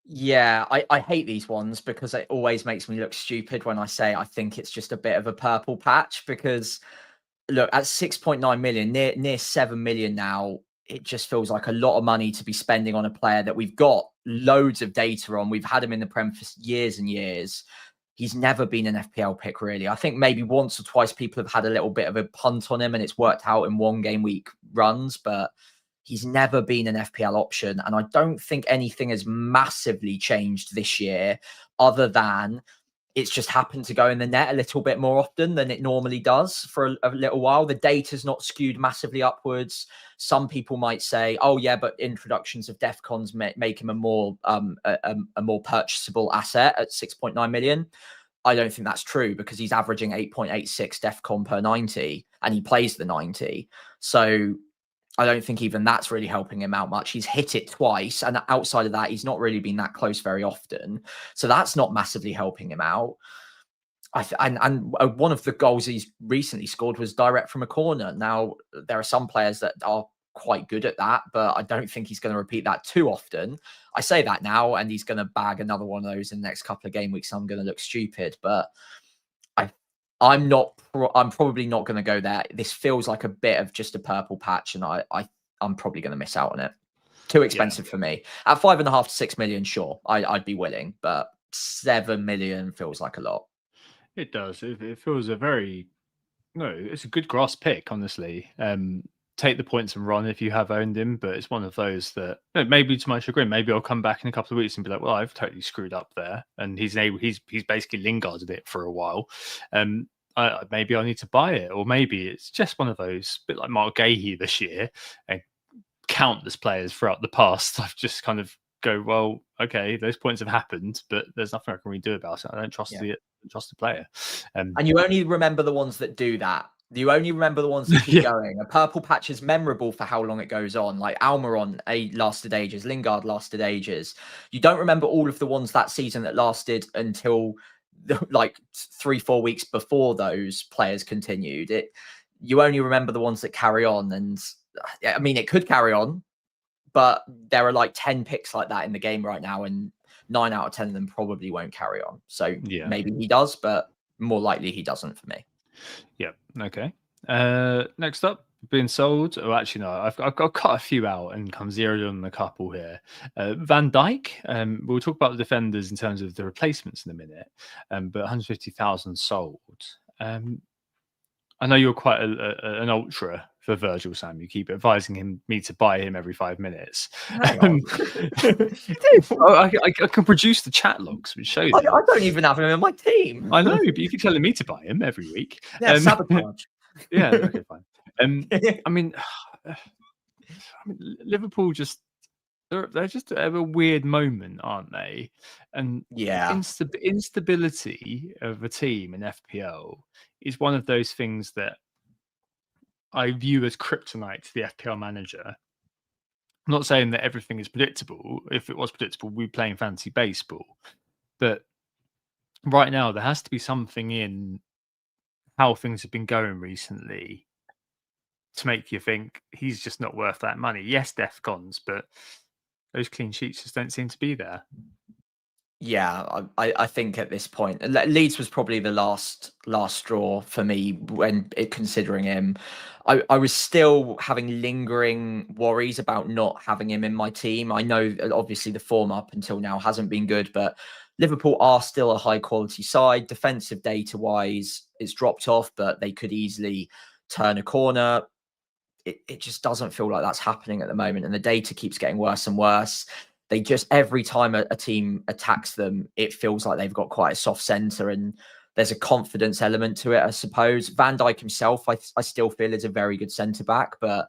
Yeah, I hate these ones because it always makes me look stupid when I say I think it's just a bit of a purple patch, because look, at 6.9 million, near 7 million now, it just feels like a lot of money to be spending on a player that we've got loads of data on. We've had him in the Prem for years and years. He's never been an FPL pick, really. I think maybe once or twice people have had a little bit of a punt on him and it's worked out in 1 game week runs, but he's never been an FPL option. And I don't think anything has massively changed this year, other than it's just happened to go in the net a little bit more often than it normally does for a little while. The data's not skewed massively upwards. Some people might say, oh yeah, but introductions of DEFCONs make him a more purchasable asset at 6.9 million. I don't think that's true, because he's averaging 8.86 DEFCON per 90 and he plays the 90. So I don't think even that's really helping him out much. He's hit it twice, and outside of that, he's not really been that close very often. So that's not massively helping him out. And one of the goals he's recently scored was direct from a corner. Now, there are some players that are quite good at that, but I don't think he's going to repeat that too often. I say that now, and he's going to bag another one of those in the next couple of game weeks. I'm going to look stupid, but I'm probably not going to go there. This feels like a bit of just a purple patch, and I'm probably going to miss out on it. Too expensive for me. At 5.5 to 6 million, sure, I'd be willing, but 7 million feels like a lot. It does. It feels it's a good grass pick, honestly. Take the points and run if you have owned him, but it's one of those that maybe to my chagrin, maybe I'll come back in a couple of weeks and be like, well, I've totally screwed up there, and he's basically Lingarded it for a while. Maybe I need to buy it, or maybe it's just one of those, bit like Mark Gahey this year and countless players throughout the past. I've just kind of go, well, okay, those points have happened, but there's nothing I can really do about it. I don't trust the player. And you only remember the ones that do that You only remember the ones that keep Yeah. going. A purple patch is memorable for how long it goes on. Like Almiron lasted ages. Lingard lasted ages. You don't remember all of the ones that season that lasted until like 3-4 weeks before those players continued. You only remember the ones that carry on. And I mean, it could carry on, but there are like 10 picks like that in the game right now, and 9 out of 10 of them probably won't carry on. So maybe he does, but more likely he doesn't for me. Yeah. Okay. Next up, being sold. Oh, actually, no. I've got cut a few out and come zeroed on a couple here. Van Dijk. We'll talk about the defenders in terms of the replacements in a minute. But 150,000 sold. I know you're quite an ultra for Virgil, Sam. You keep advising me to buy him every 5 minutes. Hang on. I can produce the chat logs which show I that. don't even have him in my team. I know, but you keep telling me to buy him every week. Yeah, sabotage. Yeah, okay, fine. I mean, Liverpool just they're just at a weird moment, aren't they? And instability of a team in FPL is one of those things that I view as kryptonite to the FPL manager. I'm not saying that everything is predictable. If it was predictable, we'd be playing fantasy baseball. But right now, there has to be something in how things have been going recently to make you think he's just not worth that money. Yes, Afcons, but those clean sheets just don't seem to be there. Yeah, I think at this point, Leeds was probably the last straw for me when considering him. I was still having lingering worries about not having him in my team. I know obviously the form up until now hasn't been good, but Liverpool are still a high quality side. Defensive data wise, it's dropped off, but they could easily turn a corner. It just doesn't feel like that's happening at the moment, and the data keeps getting worse and worse. They just, every time a team attacks them, it feels like they've got quite a soft centre, and there's a confidence element to it, I suppose. Van Dijk himself, I still feel is a very good centre back, but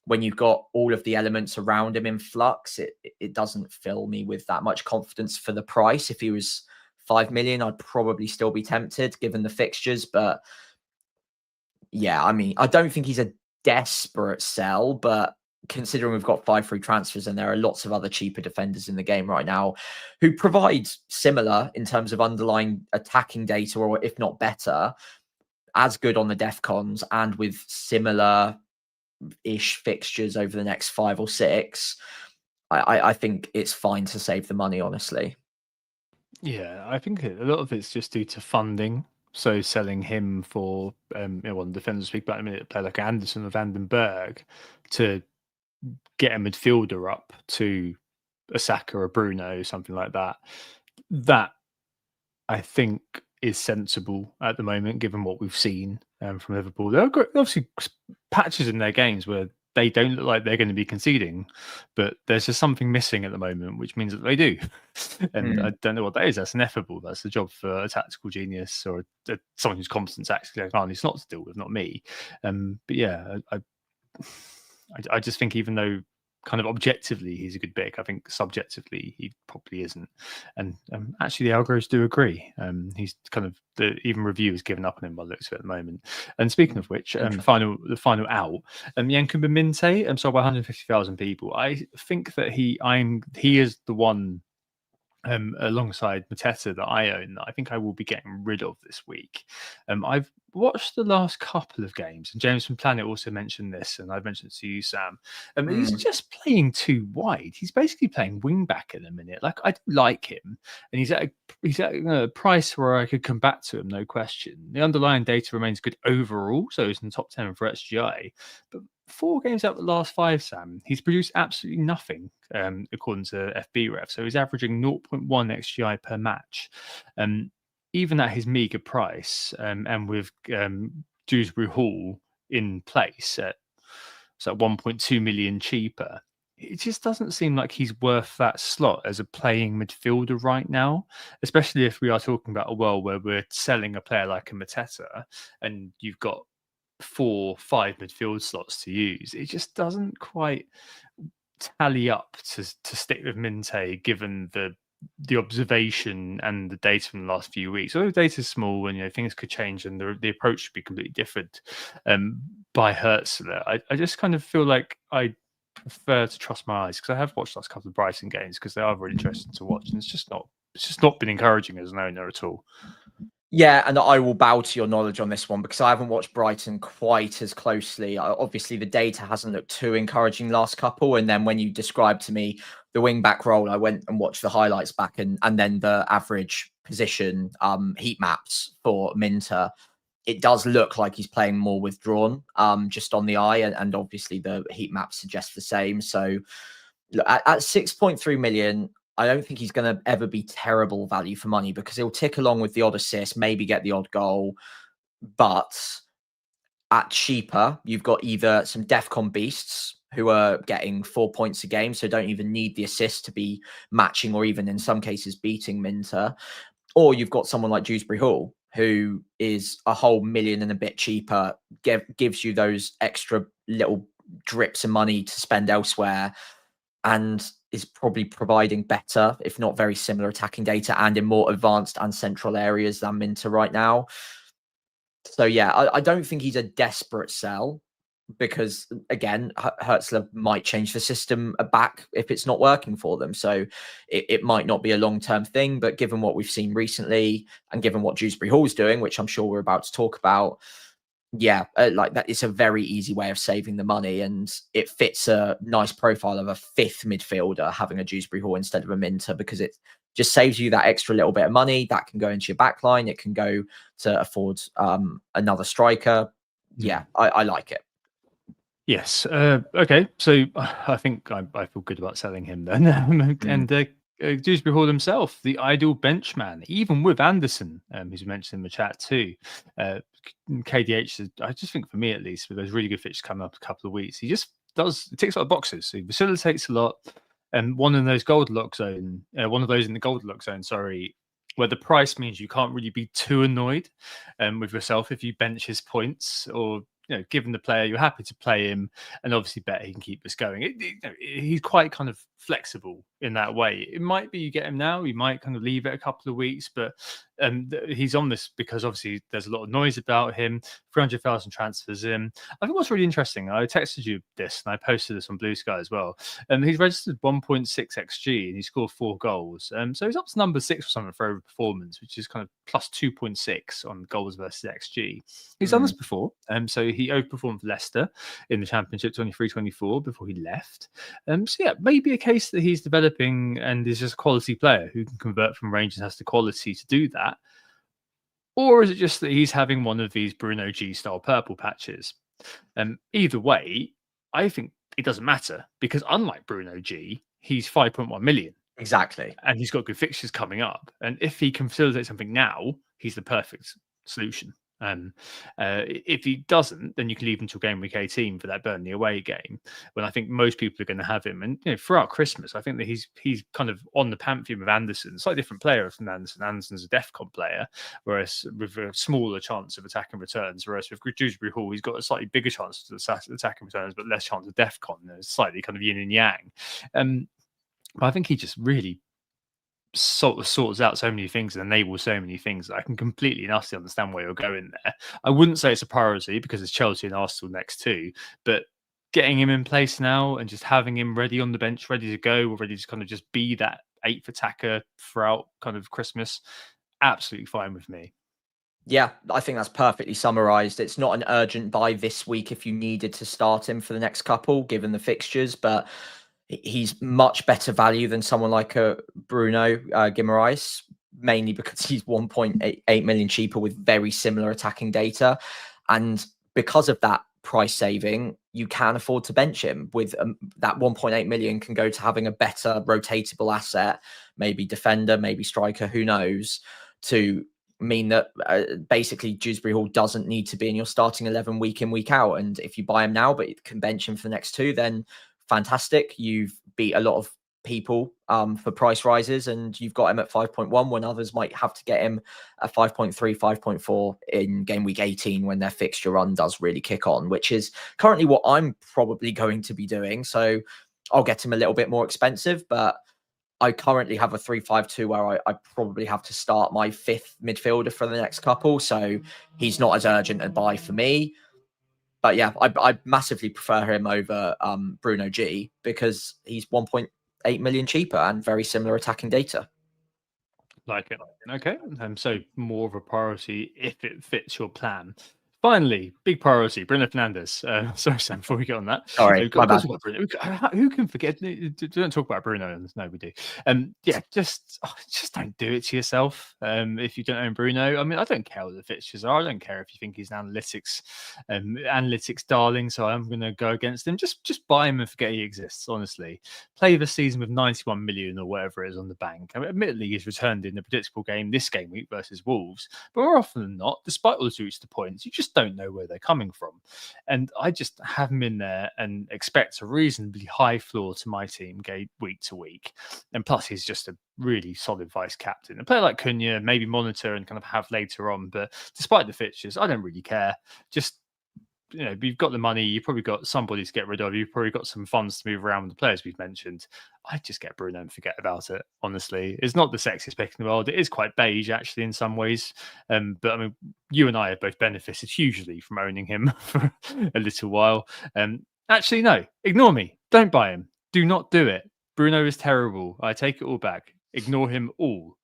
when you've got all of the elements around him in flux, it doesn't fill me with that much confidence for the price. If he was 5 million, I'd probably still be tempted given the fixtures, but yeah, I mean, I don't think he's a desperate sell, but considering we've got 5 free transfers and there are lots of other cheaper defenders in the game right now who provide similar in terms of underlying attacking data, or if not better, as good on the Defcons and with similar-ish fixtures over the next 5 or 6, I think it's fine to save the money, honestly. Yeah, I think a lot of it's just due to funding. So selling him for one defenders speak about in a minute, a player like Anderson or Vandenberg to get a midfielder up to a Saka or a Bruno, something like that. That I think is sensible at the moment, given what we've seen from Liverpool. There are obviously patches in their games where they don't look like they're going to be conceding, but there's just something missing at the moment, which means that they do. And I don't know what that is. That's ineffable. That's the job for a tactical genius or someone who's competent tactically. It's not to deal with, not me. But yeah, I just think even though kind of objectively he's a good pick, I think subjectively he probably isn't. And actually the algos do agree. He's kind of, even review has given up on him by the looks of it at the moment. And speaking of which, the final out, Yankuba Minte, sold by 150,000 people. I think that he is the one alongside Mateta that I own that I think I will be getting rid of this week. I've watched the last couple of games, and James from Planet also mentioned this, and I've mentioned it to you, Sam. He's just playing too wide. He's basically playing wing back in a minute. Like, I do like him, and he's at a price where I could come back to him, no question. The underlying data remains good overall, so he's in the top 10 for XGI, but 4 games out of the last 5, Sam, he's produced absolutely nothing, according to FBref. So he's averaging 0.1 XGI per match. Even at his meager price, and with Dewsbury Hall in place at 1.2 million cheaper, it just doesn't seem like he's worth that slot as a playing midfielder right now, especially if we are talking about a world where we're selling a player like a Mateta and you've got 4-5 midfield slots to use. It just doesn't quite tally up to stick with Minte, given the the observation and the data from the last few weeks. Although the data is small and things could change and the approach should be completely different by Hertzler, I just kind of feel like I prefer to trust my eyes, because I have watched the last couple of Brighton games because they are really interesting to watch, and it's just not been encouraging as an owner at all. Yeah, and I will bow to your knowledge on this one because I haven't watched Brighton quite as closely. Obviously, the data hasn't looked too encouraging last couple. And then when you described to me the wing back role, I went and watched the highlights back and then the average position heat maps for Minter. It does look like he's playing more withdrawn just on the eye. And obviously, the heat map suggests the same. So look, at 6.3 million, I don't think he's going to ever be terrible value for money because he'll tick along with the odd assist, maybe get the odd goal. But at cheaper, you've got either some DEFCON beasts who are getting 4 points a game, so don't even need the assist to be matching or even in some cases beating Minter. Or you've got someone like Dewsbury Hall, who is a whole million and a bit cheaper, gives you those extra little drips of money to spend elsewhere, and is probably providing better, if not very similar attacking data and in more advanced and central areas than Minter right now. So yeah, I don't think he's a desperate sell because, again, Hertzler might change the system back if it's not working for them. So it might not be a long-term thing, but given what we've seen recently and given what Dewsbury Hall's doing, which I'm sure we're about to talk about, yeah, like that, it's a very easy way of saving the money, and it fits a nice profile of a fifth midfielder having a Dewsbury Hall instead of a Minter, because it just saves you that extra little bit of money that can go into your back line. It can go to afford another striker. Yeah, I like it. Yes. Okay. So I think I feel good about selling him then. And Dewsbury Hall himself, the ideal benchman, even with Anderson, who's mentioned in the chat too. KDH, I just think for me at least, with those really good fixtures coming up a couple of weeks, he just ticks a lot of boxes. So he facilitates a lot. And one in those Goldilocks zone, one of those in the Goldilocks zone, sorry, where the price means you can't really be too annoyed with yourself if you bench his points, or given the player, you're happy to play him and obviously bet he can keep us going. He's quite kind of flexible in that way. It might be you get him now, you might kind of leave it a couple of weeks, but he's on this because obviously there's a lot of noise about him. 300,000 transfers in. I think what's really interesting, I texted you this and I posted this on Blue Sky as well. He's registered 1.6 XG and he scored 4 goals. So he's up to number 6 or something for over performance, which is kind of plus 2.6 on goals versus XG. He's done this before. So he overperformed for Leicester in the Championship 23-24 before he left. So yeah, maybe a case that he's developing and is just a quality player who can convert from range and has the quality to do that. Or is it just that he's having one of these Bruno G style purple patches? Either way, I think it doesn't matter, because unlike Bruno G, he's 5.1 million. Exactly. And he's got good fixtures coming up. And if he can facilitate something now, he's the perfect solution. If he doesn't, then you can leave him until game week 18 for that Burnley away game, when I think most people are going to have him. And throughout Christmas, I think that he's kind of on the pantheon of Anderson. Slightly different player from Anderson. Anderson's a DEFCON player, whereas with a smaller chance of attacking returns. Whereas with Dewsbury Hall, he's got a slightly bigger chance of attacking returns, but less chance of DEFCon. Slightly kind of yin and yang. But I think he just really sorts out so many things and enables so many things that I can completely and utterly understand where you're going there. I wouldn't say it's a priority because it's Chelsea and Arsenal next too, but getting him in place now and just having him ready on the bench, ready to go, or ready to kind of just be that 8th attacker throughout kind of Christmas, absolutely fine with me. Yeah, I think that's perfectly summarised. It's not an urgent buy this week if you needed to start him for the next couple, given the fixtures, but he's much better value than someone like a Bruno Guimaraes, mainly because he's 1.8 million cheaper with very similar attacking data. And because of that price saving, you can afford to bench him with that 1.8 million can go to having a better rotatable asset, maybe defender, maybe striker, who knows, to mean that basically Dewsbury Hall doesn't need to be in your starting 11 week in, week out. And if you buy him now, but you can bench him for the next 2, then fantastic. You've beat a lot of people for price rises, and you've got him at 5.1 when others might have to get him at 5.3, 5.4 in game week 18 when their fixture run does really kick on, which is currently what I'm probably going to be doing. So I'll get him a little bit more expensive, but I currently have a 3-5-2 where I probably have to start my 5th midfielder for the next couple. So he's not as urgent a buy for me. But yeah, I massively prefer him over Bruno G because he's 1.8 million cheaper and very similar attacking data. Like it. Okay. So more of a priority if it fits your plan. Finally, big priority, Bruno Fernandes. Sorry, Sam, before we get on that. Sorry, my bad. Bruno. Who can forget? Don't talk about Bruno. No, we do. Yeah, just don't do it to yourself. If you don't own Bruno, I mean, I don't care what the fixtures are. I don't care if you think he's an analytics darling. So I'm going to go against him. Just buy him and forget he exists. Honestly, play the season with 91 million or whatever it is on the bank. I mean, admittedly, he's returned in a predictable game this game week versus Wolves, but more often than not, despite all the reached points, you just don't know where they're coming from. And I just have him in there and expect a reasonably high floor to my team week to week. And plus, he's just a really solid vice captain. A player like Cunha, maybe monitor and kind of have later on. But despite the fixtures, I don't really care. Just, you've got the money, you've probably got somebody to get rid of, you've probably got some funds to move around with the players we've mentioned. I just get Bruno and forget about it, honestly. It's not the sexiest pick in the world. It is quite beige, actually, in some ways. But I mean, you and I have both benefited hugely from owning him for a little while. Actually, no, ignore me. Don't buy him. Do not do it. Bruno is terrible. I take it all back. Ignore him all.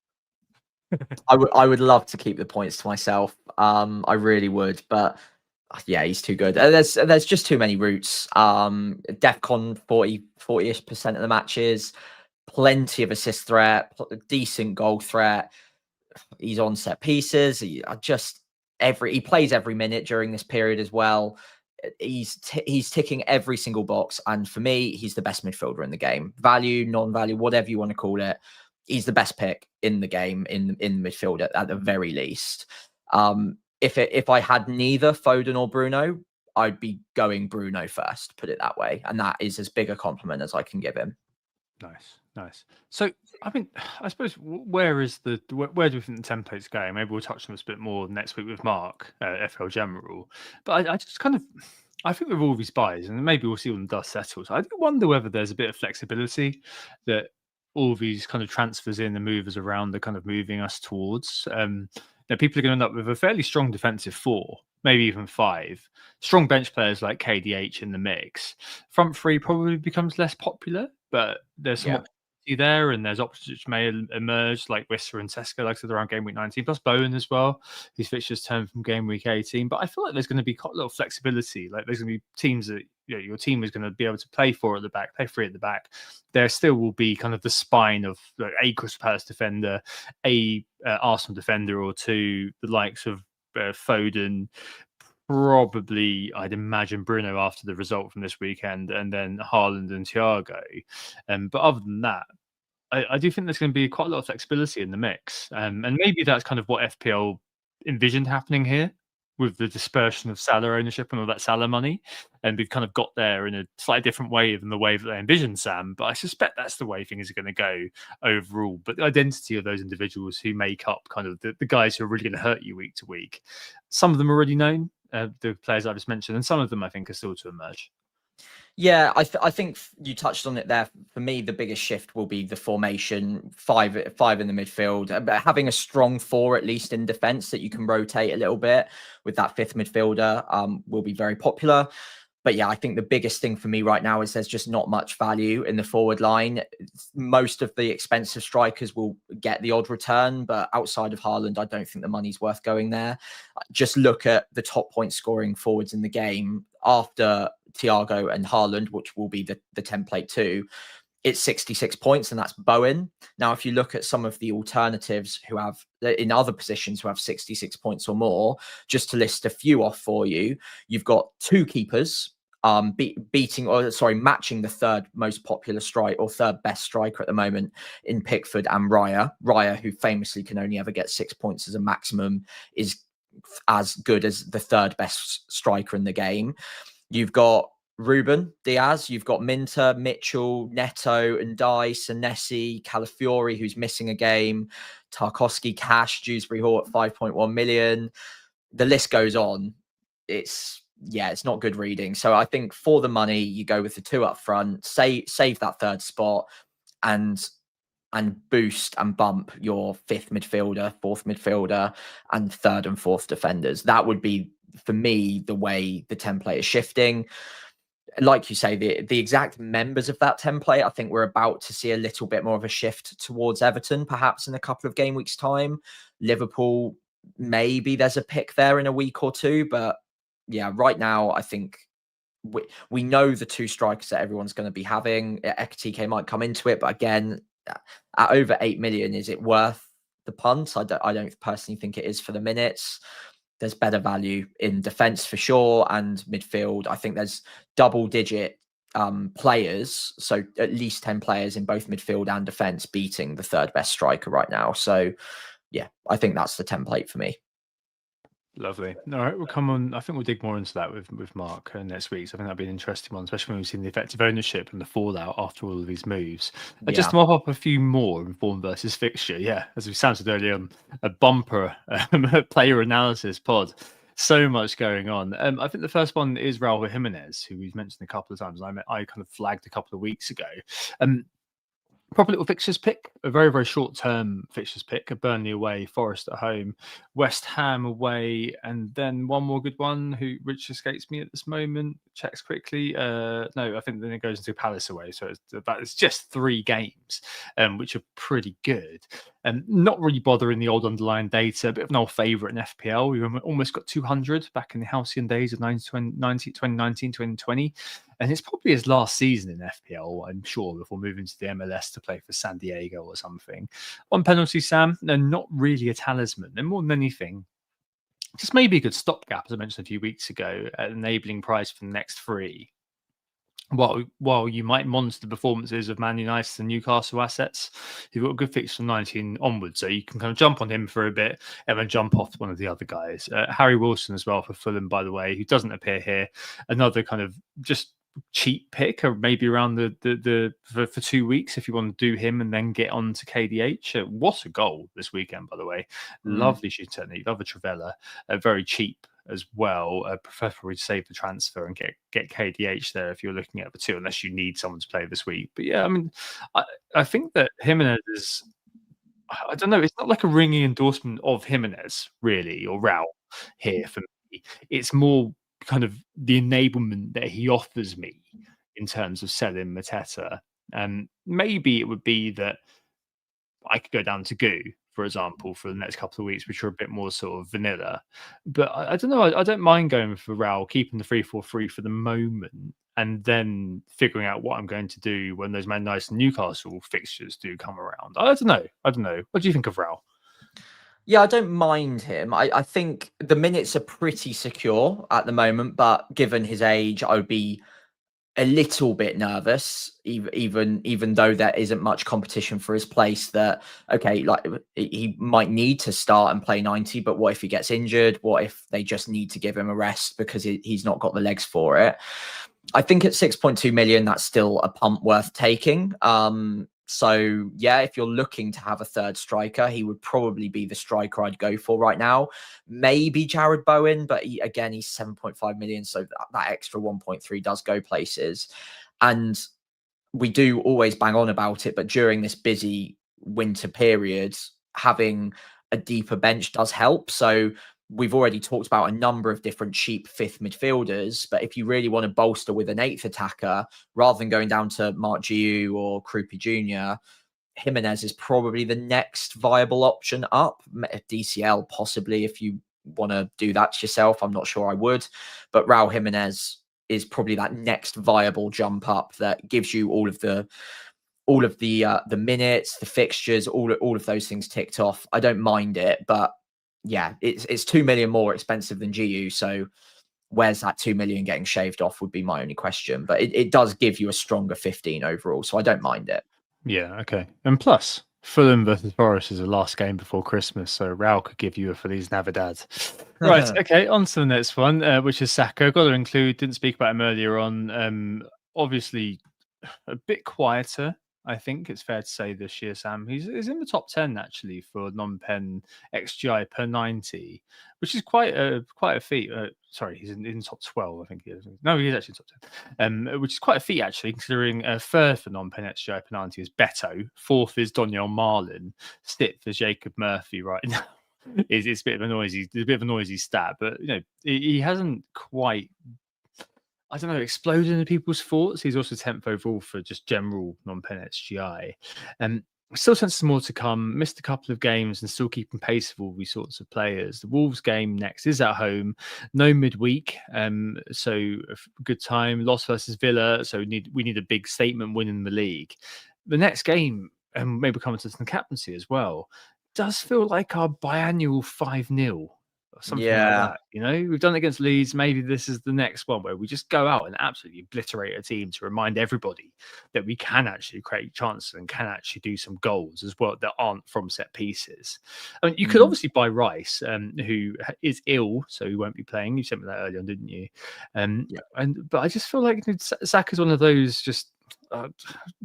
I would love to keep the points to myself. I really would, but yeah, he's too good. There's just too many routes. Defcon 40-ish% of the matches, plenty of assist threat, decent goal threat. He's on set pieces. He plays every minute during this period as well. He's ticking every single box, and for me, he's the best midfielder in the game. Value, non-value, whatever you want to call it, he's the best pick in the game in midfield at the very least. If I had neither Foden or Bruno, I'd be going Bruno first, put it that way. And that is as big a compliment as I can give him. Nice. So, I mean, I suppose where do we think the template's going? Maybe we'll touch on this a bit more next week with Mark, FPL General. But I just I think with all these buys, and maybe we'll see when the dust settles, I do wonder whether there's a bit of flexibility that all these kind of transfers in and movers around are kind of moving us towards. People are going to end up with a fairly strong defensive 4, maybe even 5. Strong bench players like KDH in the mix. Front 3 probably becomes less popular, but there's some opportunity there, and there's options which may emerge, like Wissa and Tesco, like I said, around game week 19, plus Bowen as well, whose fixtures turn from game week 18. But I feel like there's going to be quite a lot of flexibility. Like there's going to be teams that your team is going to be able to play 4 at the back, play 3 at the back. There still will be kind of the spine of a Crystal Palace defender, a Arsenal defender, or 2, the likes of Foden, probably I'd imagine Bruno after the result from this weekend, and then Haaland and Thiago. But other than that, I do think there's going to be quite a lot of flexibility in the mix. And maybe that's kind of what FPL envisioned happening here, with the dispersion of Salah ownership and all that Salah money. And we've kind of got there in a slightly different way than the way that they envisioned, Sam. But I suspect that's the way things are going to go overall. But the identity of those individuals who make up kind of the guys who are really going to hurt you week to week, some of them are already known, the players I just mentioned, and some of them I think are still to emerge. Yeah, I think you touched on it there. For me, the biggest shift will be the formation, five in the midfield, but having a strong 4 at least in defence that you can rotate a little bit with that 5th midfielder will be very popular. But yeah, I think the biggest thing for me right now is there's just not much value in the forward line. Most of the expensive strikers will get the odd return, but outside of Haaland, I don't think the money's worth going there. Just look at the top point scoring forwards in the game after Thiago and Haaland, which will be the template too. It's 66 points, and that's Bowen. Now, if you look at some of the alternatives who have in other positions who have 66 points or more, just to list a few off for you, you've got 2 keepers matching the 3rd most popular strike or 3rd best striker at the moment in Pickford and Raya. Raya, who famously can only ever get 6 points as a maximum, is as good as the 3rd best striker in the game. You've got Ruben Diaz, you've got Minter, Mitchell, Neto, and Dice, and Nessie, Calafiori, who's missing a game, Tarkowski, Cash, Dewsbury Hall at 5.1 million. The list goes on. It's not good reading. So I think for the money, you go with the 2 up front, save that 3rd spot, and and boost and bump your 5th midfielder, 4th midfielder, and 3rd and 4th defenders. That would be, for me, the way the template is shifting. Like you say, the exact members of that template, I think we're about to see a little bit more of a shift towards Everton, perhaps in a couple of game weeks' time. Liverpool, maybe there's a pick there in a week or two, but yeah, right now I think we know the 2 strikers that everyone's going to be having. Ekitike might come into it, but again, at over 8 million, is it worth the punt? I don't personally think it is for the minutes. There's better value in defense for sure, and midfield. I think there's double-digit players, so at least 10 players in both midfield and defense beating the 3rd best striker right now. So yeah, I think that's the template for me. Lovely. All right, we'll come on. I think we'll dig more into that with Mark next week. So I think that'll be an interesting one, especially when we've seen the effective ownership and the fallout after all of these moves. Just to mop up a few more in form versus fixture. Yeah, as we sounded earlier on, a bumper player analysis pod. So much going on. I think the first one is Raul Jimenez, who we've mentioned a couple of times. I kind of flagged a couple of weeks ago. Proper little fixtures pick, a very, very short-term fixtures pick. A Burnley away, Forest at home, West Ham away, and then one more good one, which escapes me at this moment. Checks quickly. No, I think then it goes into Palace away. So it's just 3 games, which are pretty good. And not really bothering the old underlying data. A bit of an old favourite in FPL. We almost got 200 back in the halcyon days of 2019, 2020. And it's probably his last season in FPL, I'm sure, before moving to the MLS to play for San Diego or something. On penalty, Sam, they're not really a talisman. They're more than anything, just maybe a good stopgap, as I mentioned a few weeks ago, at enabling price for the next 3. While you might monitor the performances of Man United and Newcastle assets, you've got a good fix from 19 onwards, so you can kind of jump on him for a bit and then jump off to one of the other guys. Harry Wilson as well for Fulham, by the way, who doesn't appear here. Another kind of just cheap pick, or maybe around for 2 weeks if you want to do him and then get on to KDH. What a goal this weekend, by the way. Lovely shoot technique. Love a Travella. Very cheap as well. Preferably save the transfer and get KDH there if you're looking at the 2, unless you need someone to play this week. But yeah, I mean, I think that Jimenez is, I don't know, it's not like a ringing endorsement of Jimenez really, or Raul here for me. It's more kind of the enablement that he offers me in terms of selling Mateta. And maybe it would be that I could go down to Goo, for example, for the next couple of weeks, which are a bit more sort of vanilla. But I don't know. I don't mind going for Raul, keeping the 3-4-3 for the moment, and then figuring out what I'm going to do when those Man United and Newcastle fixtures do come around. I don't know. What do you think of Raul? Yeah, I don't mind him. I think the minutes are pretty secure at the moment, but given his age, I would be a little bit nervous, even though there isn't much competition for his place. That, okay, like he might need to start and play 90, but what if he gets injured? What if they just need to give him a rest because he's not got the legs for it? I think at 6.2 million, that's still a punt worth taking. So yeah, if you're looking to have a 3rd striker, he would probably be the striker I'd go for right now. Maybe Jared Bowen, but he's 7.5 million, so that extra 1.3 does go places. And we do always bang on about it, but during this busy winter period, having a deeper bench does help. So we've already talked about a number of different cheap 5th midfielders, but if you really want to bolster with an 8th attacker, rather than going down to Mark Giu or Krupi Jr., Jimenez is probably the next viable option up. DCL possibly, if you want to do that yourself. I'm not sure I would, but Raul Jimenez is probably that next viable jump up that gives you all of the minutes, the fixtures, all of those things ticked off. I don't mind it, but yeah, it's 2 million more expensive than GU. So where's that 2 million getting shaved off would be my only question. But it does give you a stronger 15 overall. So I don't mind it. Yeah, okay. And plus, Fulham versus Forest is the last game before Christmas. So Raul could give you a Feliz Navidad. Right, okay, on to the next one, which is Saka. Got to include, didn't speak about him earlier on. Obviously, a bit quieter, I think it's fair to say this year, Sam. He's in the top 10 actually for non-pen XGI per 90, which is quite a feat. Sorry, he's in top 12, I think he is. No, he's actually top 10, which is quite a feat actually, considering third for non-pen XGI per 90 is Beto, fourth is Doniel Marlin, sixth is Jacob Murphy right now. It's a bit of a noisy stat, but he hasn't quite, I don't know, exploded into people's thoughts. He's also 10th overall for just general non-pen XGI. Still sense more to come. Missed a couple of games and still keeping pace with all these sorts of players. The Wolves game next is at home, no midweek, so a good time. Loss versus Villa, so we need a big statement win in the league. The next game, and maybe coming to the captaincy as well, does feel like our biannual 5-0 or something like that. We've done it against Leeds. Maybe this is the next one where we just go out and absolutely obliterate a team to remind everybody that we can actually create chances and can actually do some goals as well that aren't from set pieces. I mean, you could obviously buy Rice, who is ill, so he won't be playing. You sent me that earlier on, didn't you? But I just feel like Saka's one of those just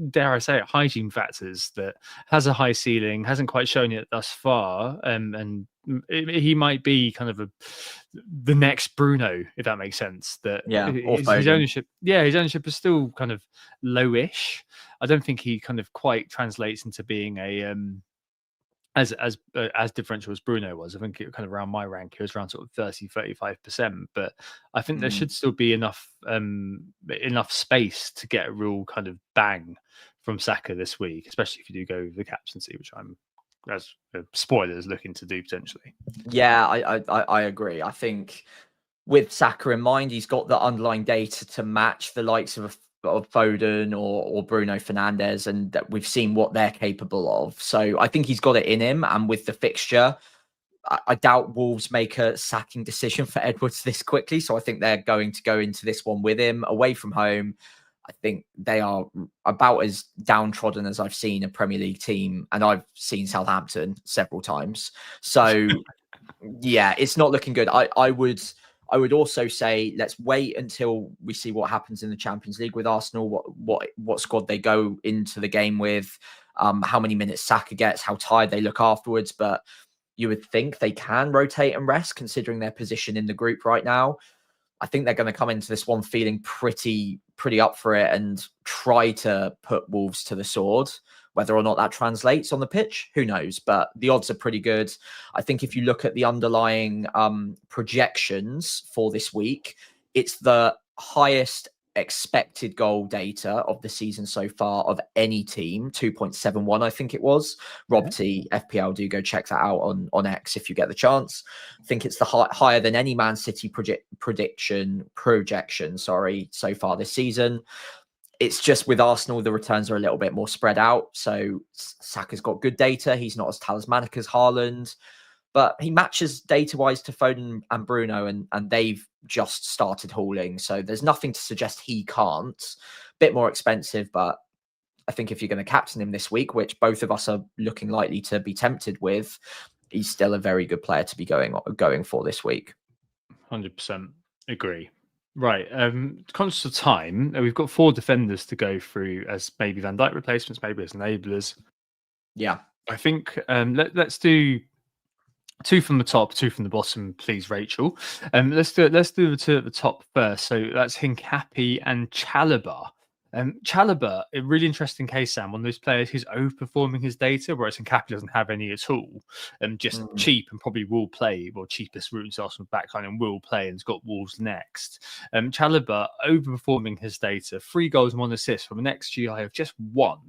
dare I say it, hygiene factors that has a high ceiling, hasn't quite shown it thus far, and he might be kind of the next Bruno, if that makes sense. That his ownership is still kind of lowish. I don't think he kind of quite translates into being a as differential as Bruno was. I think it kind of around my rank, it was around sort of 35%. But I think there should still be enough space to get a real kind of bang from Saka this week, especially if you do go with the captaincy, which I'm, as spoilers, looking to do potentially. Yeah, I agree. I think with Saka in mind, he's got the underlying data to match the likes of Foden or Bruno Fernandes, and that we've seen what they're capable of. So I think he's got it in him. And with the fixture, I doubt Wolves make a sacking decision for Edwards this quickly. So I think they're going to go into this one with him away from home. I think they are about as downtrodden as I've seen a Premier League team, and I've seen Southampton several times. So yeah, it's not looking good. I would also say let's wait until we see what happens in the Champions League with Arsenal, what squad they go into the game with, how many minutes Saka gets, how tired they look afterwards. But you would think they can rotate and rest considering their position in the group right now. I think they're going to come into this one feeling pretty up for it and try to put Wolves to the sword. Whether or not that translates on the pitch, who knows? But the odds are pretty good. I think if you look at the underlying projections for this week, it's the highest expected goal data of the season so far of any team, 2.71, I think it was. Rob T, FPL, do go check that out on X if you get the chance. I think it's the higher than any Man City projection, so far this season. It's just with Arsenal, the returns are a little bit more spread out. So Saka's got good data. He's not as talismanic as Haaland, but he matches data-wise to Foden and Bruno, and they've just started hauling. So there's nothing to suggest he can't. Bit more expensive, but I think if you're going to captain him this week, which both of us are looking likely to be tempted with, he's still a very good player to be going for this week. 100% agree. Right, conscious of time, we've got 4 defenders to go through as maybe Van Dijk replacements, maybe as enablers. Yeah, I think let's do 2 from the top, 2 from the bottom, please, Rachel. Let's do the 2 at the top first. So that's Hincapi and Chalobah. Chalobah, a really interesting case, Sam, one of those players who's overperforming his data, whereas Hincapi doesn't have any at all. Just cheap and probably will play, well, cheapest route into Arsenal backline and will play, and has got Wolves next. Chalobah overperforming his data, 3 goals and 1 assist from an XGI of just 1.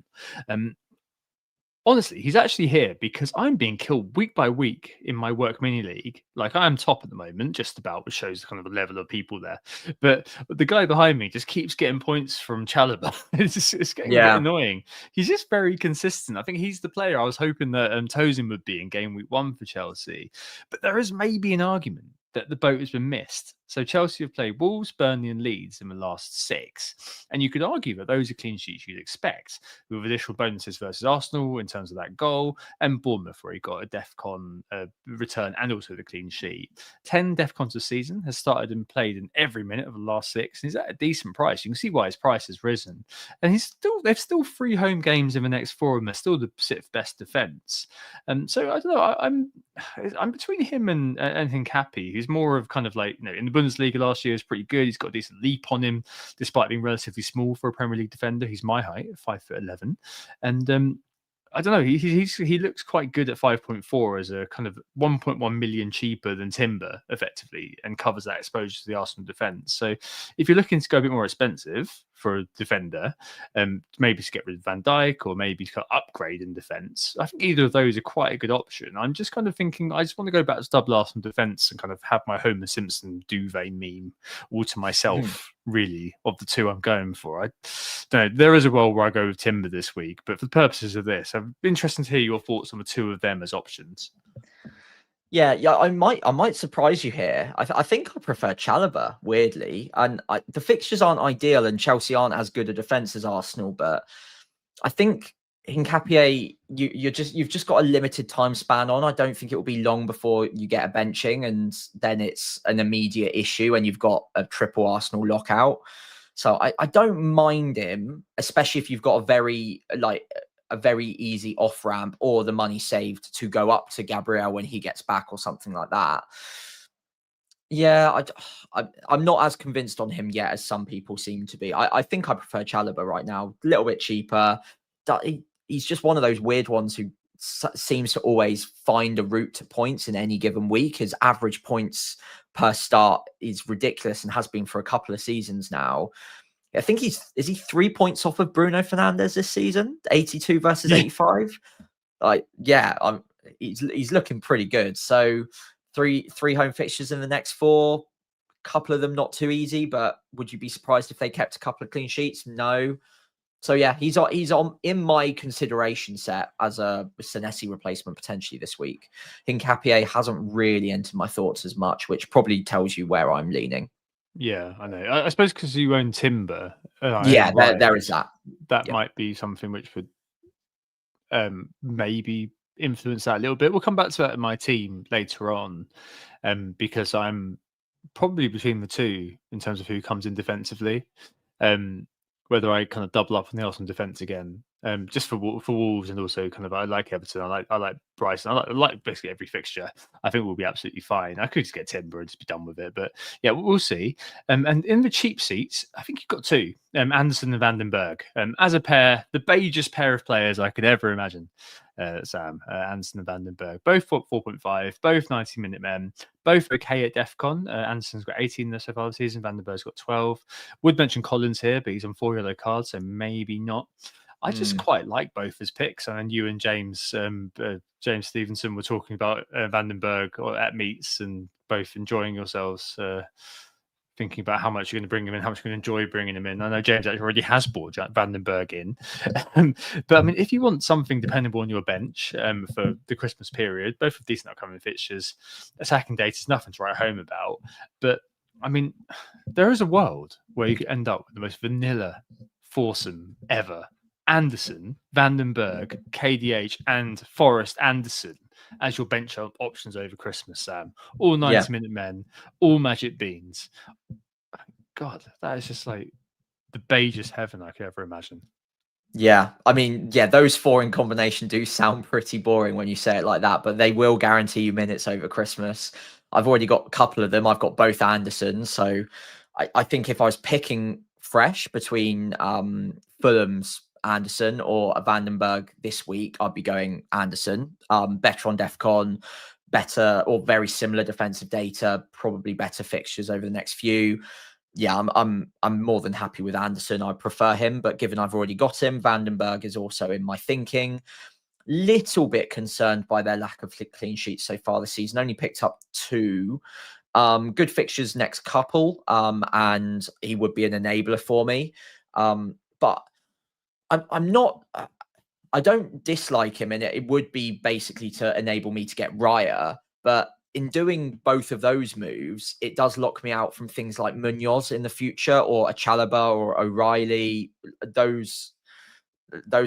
Honestly, he's actually here because I'm being killed week by week in my work mini league. Like, I am top at the moment, just about, which shows kind of the level of people there. But the guy behind me just keeps getting points from Chalobah. It's getting a bit annoying. He's just very consistent. I think he's the player I was hoping that Tosin would be in game week 1 for Chelsea. But there is maybe an argument that the boat has been missed. So Chelsea have played Wolves, Burnley, and Leeds in the last 6, and you could argue that those are clean sheets you'd expect, with additional bonuses versus Arsenal in terms of that goal, and Bournemouth where he got a DEFCON return and also the clean sheet. 10 DEFCONs this season, has started and played in every minute of the last 6, and he's at a decent price. You can see why his price has risen, and they've still 3 home games in the next 4, and they're still the 6th best defence. So I don't know. I'm between him and Hincapi, who's more of kind of like, in the Bundesliga last year is pretty good. He's got a decent leap on him, despite being relatively small for a Premier League defender. He's my height, 5'11", and I don't know. He looks quite good at 5.4 as a kind of 1.1 million cheaper than Timber, effectively, and covers that exposure to the Arsenal defence. So, if you're looking to go a bit more expensive for a defender, maybe to get rid of Van Dijk or maybe to upgrade in defence, I think either of those are quite a good option. I'm just kind of thinking I just want to go back to double Arsenal defence and kind of have my Homer Simpson duvet meme all to myself. Really, of the 2 I'm going for. I don't know. There is a world where I go with Timber this week, but for the purposes of this, I'm interested to hear your thoughts on the 2 of them as options. Yeah, I might surprise you here. I think I prefer Chalobah, weirdly, and the fixtures aren't ideal, and Chelsea aren't as good a defense as Arsenal, but I think Hincapié, you've just got a limited time span on. I don't think it will be long before you get a benching, and then it's an immediate issue, and you've got a triple Arsenal lockout. So I don't mind him, especially if you've got a very easy off ramp or the money saved to go up to Gabriel when he gets back or something like that. Yeah, I'm not as convinced on him yet as some people seem to be. I think I prefer Chalobah right now, a little bit cheaper. He's just one of those weird ones who seems to always find a route to points in any given week. His average points per start is ridiculous and has been for a couple of seasons now. I think is he 3 points off of Bruno Fernandes this season? 82 versus 85. He's looking pretty good. So three home fixtures in the next 4. Couple of them not too easy, but would you be surprised if they kept a couple of clean sheets? No. So yeah, he's on in my consideration set as a Senesi replacement potentially this week. Hincapié hasn't really entered my thoughts as much, which probably tells you where I'm leaning. Yeah, I know. I suppose because you own Timber. There is that. That might be something which would maybe influence that a little bit. We'll come back to that in my team later on, because I'm probably between the 2 in terms of who comes in defensively. Whether I kind of double up on the Arsenal defense again, just for Wolves, and also kind of I like Everton, I like Brighton, I like basically every fixture. I think we'll be absolutely fine. I could just get Timber and just be done with it, but yeah, we'll see. And in the cheap seats, I think you've got 2, Anderson and Vandenberg, as a pair, the beigest pair of players I could ever imagine. Sam, Anderson and Vandenberg, both 4.5, both 90-minute men, both okay at DEFCON. Anderson's got 18 so far this season, Vandenberg's got 12. Would mention Collins here, but he's on 4 yellow cards, so maybe not. I just quite like both as picks. And you and James Stevenson were talking about Vandenberg at meets and both enjoying yourselves. Thinking about how much you're going to bring him in, how much you're going to enjoy bringing him in. I know James actually already has brought Vandenberg in. But I mean, if you want something dependable on your bench for the Christmas period, both with decent upcoming fixtures, attacking data is nothing to write home about. But I mean, there is a world where you could end up with the most vanilla foursome ever. Anderson, Vandenberg, KDH, and Forrest Anderson as your bench options over Christmas, Sam. All 90-minute men, all magic beans. God, that is just like the beigest heaven I could ever imagine. Yeah, I mean, those 4 in combination do sound pretty boring when you say it like that, but they will guarantee you minutes over Christmas. I've already got a couple of them. I've got both Andersons, so I think if I was picking fresh between Fulham's Anderson or a Vandenberg this week, I'd be going Anderson. Better on DEFCON, better or very similar defensive data, probably better fixtures over the next few. Yeah, I'm more than happy with Anderson. I prefer him, but given I've already got him, Vandenberg is also in my thinking. Little bit concerned by their lack of clean sheets so far this season. Only picked up 2. Good fixtures next couple, and he would be an enabler for me. But I'm not. I don't dislike him, and it would be basically to enable me to get Raya. But in doing both of those moves, it does lock me out from things like Munoz in the future, or a Chalobah or O'Reilly. Those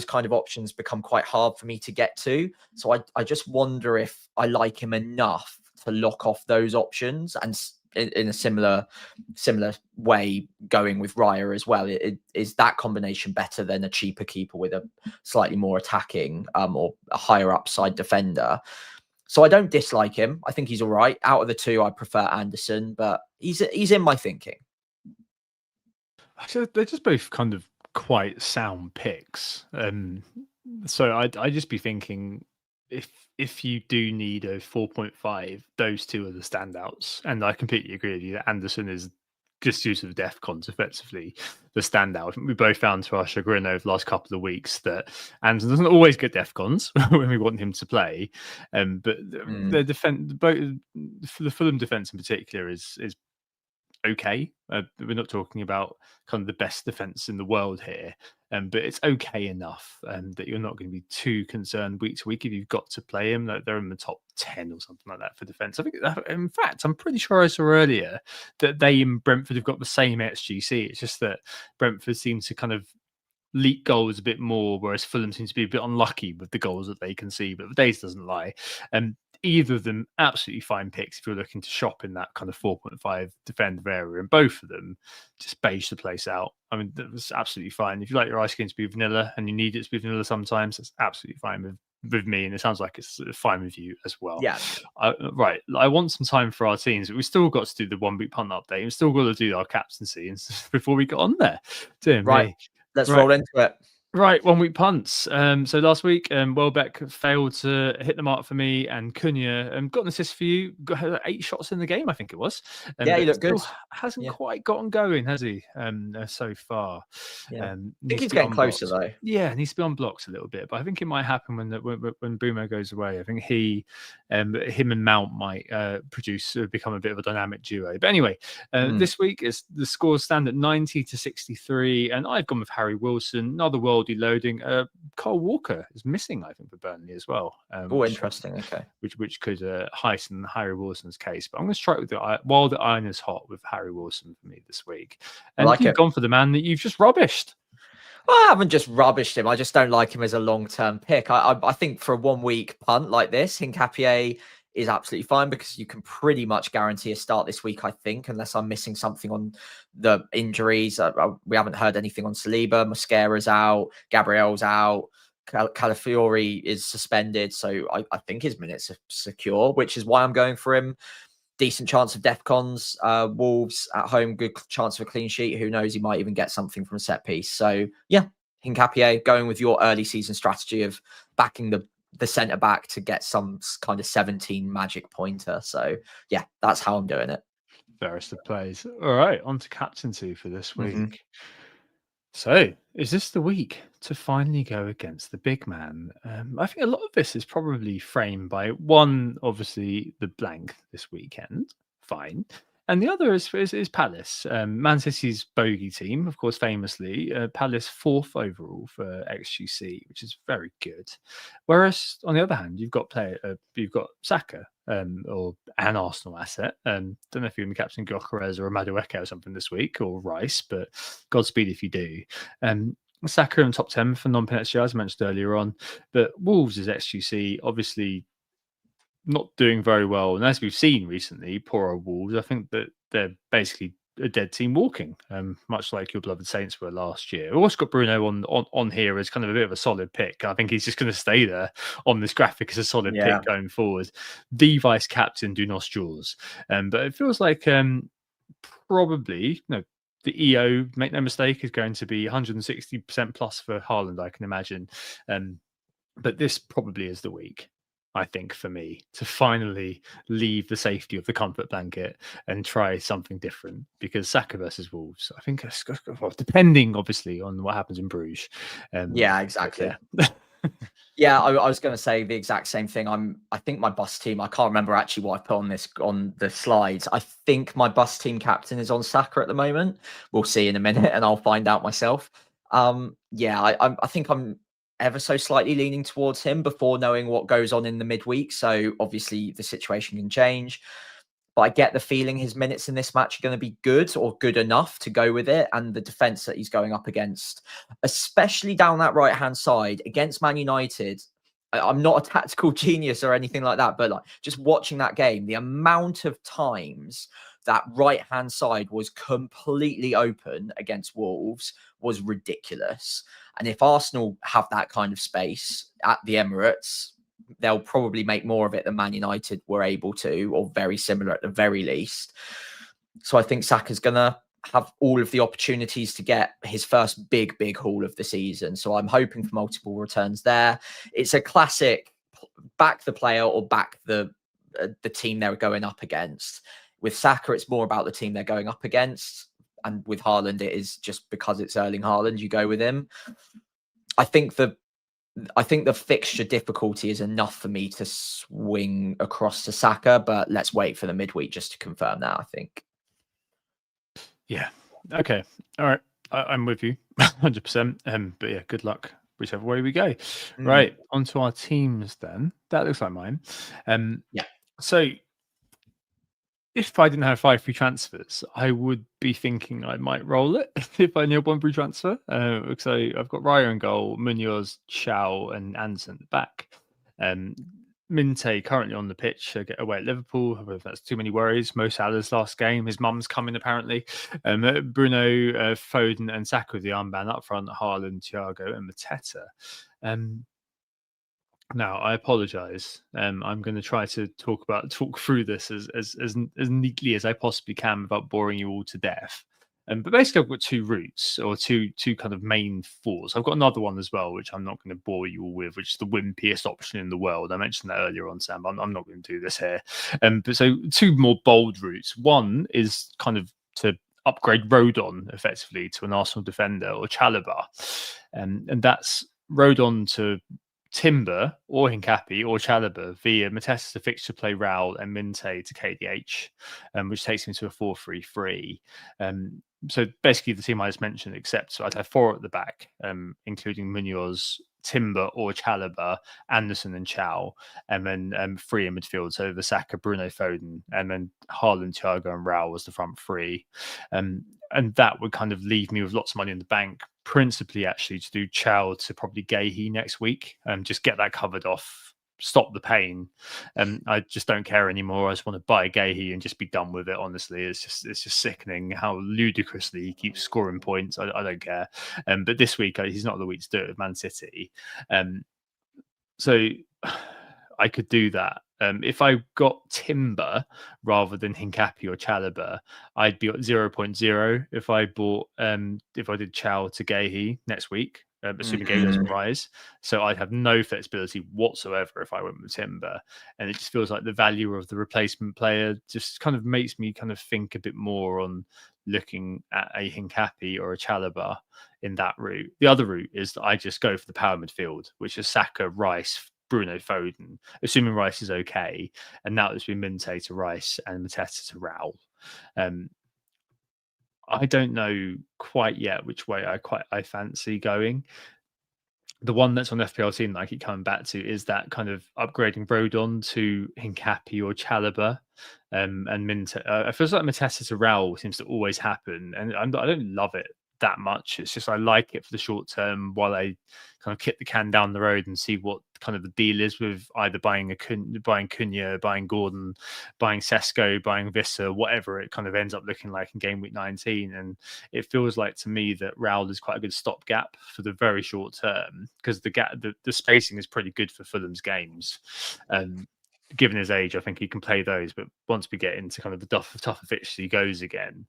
kind of options become quite hard for me to get to. So I just wonder if I like him enough to lock off those options, and in a similar way going with Raya as well. Is that combination better than a cheaper keeper with a slightly more attacking or a higher upside defender? So I don't dislike him. I think he's all right. Out of the two, I prefer Anderson, but he's in my thinking. Actually, they're just both kind of quite sound picks. So I'd just be thinking, if you do need a 4.5, those two are the standouts. And I completely agree with you that Anderson is, just due to the DEFCONs, effectively the standout. We both found, to our chagrin over the last couple of weeks, that Anderson doesn't always get DEFCONs when we want him to play. But the defense, the Fulham defense in particular, is okay. We're not talking about kind of the best defense in the world here, but it's okay enough that you're not going to be too concerned week to week if you've got to play him. Like, they're in the top 10 or something like that for defense. I think, in fact, I'm pretty sure I saw earlier that they in Brentford have got the same XGC. It's just that Brentford seems to kind of leak goals a bit more, whereas Fulham seems to be a bit unlucky with the goals that they can see. But the days doesn't lie. Either of them absolutely fine picks if you're looking to shop in that kind of 4.5 defender area, and both of them just beige the place out. I mean, that was absolutely fine. If you like your ice cream to be vanilla and you need it to be vanilla sometimes, it's absolutely fine with me, and it sounds like it's fine with you as well. Yeah. Right. I want some time for our teams, but we've still got to do the 1 week punt update. We've still got to do our captaincy before we get on there. Right. Let's roll into it. Right, 1 week punts. So last week, Welbeck failed to hit the mark for me, and Cunha got an assist for you. Got 8 shots in the game, I think it was. Yeah, he looked good. Hasn't quite gotten going, has he? So far. Yeah. I think he's getting closer though. Yeah, needs to be unblocked a little bit, but I think it might happen when Bruno goes away. I think him and Mount might become a bit of a dynamic duo. But anyway, this week the scores stand at 90-63, and I've gone with Harry Wilson. Another worldly loading. Cole Walker is missing, I think, for Burnley as well. Interesting. Okay, which could heighten Harry Wilson's case. But I'm going to strike with while the iron is hot with Harry Wilson for me this week. And you've gone for the man that you've just rubbished. Well, I haven't just rubbished him. I just don't like him as a long-term pick. I think for a 1 week punt like this, Hincapié is absolutely fine, because you can pretty much guarantee a start this week, I think, unless I'm missing something on the injuries. We haven't heard anything on Saliba. Mosquera's out. Gabriel's out. Calafiori is suspended. So I think his minutes are secure, which is why I'm going for him. Decent chance of DEFCONs. Wolves at home, good chance of a clean sheet. Who knows? He might even get something from a set piece. So yeah, Hincapié, going with your early season strategy of backing the centre back to get some kind of 17 magic pointer. So yeah, that's how I'm doing it. Fairest of plays. All right, on to captaincy for this week. So, is this the week to finally go against the big man? I think a lot of this is probably framed by one, obviously, the blank this weekend. Fine. And the other is Palace. Man City's bogey team, of course, famously. Palace 4th overall for XGC, which is very good. Whereas, on the other hand, you've got Saka, or an Arsenal asset. Don't know if you're going to be captain Gyökeres or Madueke or something this week, or Rice, but Godspeed if you do. Saka in top 10 for non-penalty, as I mentioned earlier on. But Wolves is XGC, obviously not doing very well. And as we've seen recently, poor old Wolves, I think that they're basically a dead team walking, much like your beloved Saints were last year. We've also got Bruno on here as kind of a bit of a solid pick. I think he's just going to stay there on this graphic as a solid pick going forward. The vice captain, do not jaws. But it feels like probably, the EO, make no mistake, is going to be 160% plus for Haaland, I can imagine. But this probably is the week, I think, for me, to finally leave the safety of the comfort blanket and try something different, because Saka versus Wolves, I think, depending obviously on what happens in Bruges. Yeah, exactly. Yeah, I was going to say the exact same thing. I think my bus team, I can't remember actually what I put on the slides. I think my bus team captain is on Saka at the moment. We'll see in a minute, and I'll find out myself. I think I'm ever so slightly leaning towards him before knowing what goes on in the midweek. So obviously the situation can change. But I get the feeling his minutes in this match are going to be good or good enough to go with it. And the defense that he's going up against, especially down that right-hand side against Man United, I'm not a tactical genius or anything like that, but like just watching that game, the amount of times that right-hand side was completely open against Wolves was ridiculous. And if Arsenal have that kind of space at the Emirates, they'll probably make more of it than Man United were able to, or very similar at the very least. So I think Saka's going to have all of the opportunities to get his first big haul of the season. So I'm hoping for multiple returns there. It's a classic back the player or back the team they're going up against. With Saka, it's more about the team they're going up against. And with Haaland, it is just because it's Erling Haaland, you go with him. I think the fixture difficulty is enough for me to swing across to Saka, but let's wait for the midweek just to confirm that, I think. Yeah. Okay. All right. I'm with you 100%. But yeah, good luck whichever way we go. Right. Onto our teams then. That looks like mine. Yeah. So if I didn't have 5 free transfers, I would be thinking I might roll it if I knew 1 free transfer. So I've got Raya in goal, Munoz, Chow, and Anderson at the back. Minte currently on the pitch away at Liverpool. However, that's too many worries. Mo Salah's last game. His mum's coming apparently. Bruno, Foden, and Saka with the armband up front. Haaland, Thiago, and Mateta. Now, I apologise. I'm going to try to talk through this as neatly as I possibly can without boring you all to death. But basically, I've got 2 routes or two kind of main thoughts. I've got another one as well, which I'm not going to bore you all with, which is the wimpiest option in the world. I mentioned that earlier on, Sam. I'm not going to do this here. But so 2 more bold routes. One is kind of to upgrade Rodon effectively to an Arsenal defender or Chalobah, and that's Rodon to Timber or Hincapi or Chalobah via Mateta to fixture play Raul and Minte to KDH, which takes him to a 4-3-3. So basically the team I just mentioned, except so I'd have 4 at the back, including Munoz, Timber or Chalobah, Anderson and Chow, and then 3 in midfield. So the Saka, Bruno, Foden, and then Haaland, Thiago and Raul was the front 3. And that would kind of leave me with lots of money in the bank, principally actually to do Chow to probably Gahey next week and just get that covered off, stop the pain. I just don't care anymore. I just want to buy Gahey and just be done with it. Honestly, it's just sickening how ludicrously he keeps scoring points. I don't care. But this week he's not the week to do it with Man City. So I could do that. If I got Timber rather than Hincapi or Chalobah, I'd be at 0.0 if I bought if I did Chow to Gahey next week, assuming Gahey doesn't rise. So I'd have no flexibility whatsoever if I went with Timber. And it just feels like the value of the replacement player just kind of makes me kind of think a bit more on looking at a Hincapi or a Chalobah in that route. The other route is that I just go for the power midfield, which is Saka, Rice, Bruno, Foden, assuming Rice is okay, and now it's been Minte to Rice and Mateta to Raul. I don't know quite yet which way I fancy going. The one that's on FPL team that I keep coming back to is that kind of upgrading Rodon to Hincapi or Chalobah, and Minte. It feels like Mateta to Raul seems to always happen, and I don't love it that much. It's just I like it for the short term while I kind of kick the can down the road and see what kind of the deal is with either buying Cunha, buying Gordon, buying Sesko, buying Visser, whatever it kind of ends up looking like in game week 19. And it feels like to me that Raul is quite a good stopgap for the very short term because the spacing is pretty good for Fulham's games. Given his age, I think he can play those. But once we get into kind of the tougher fixtures, he goes again.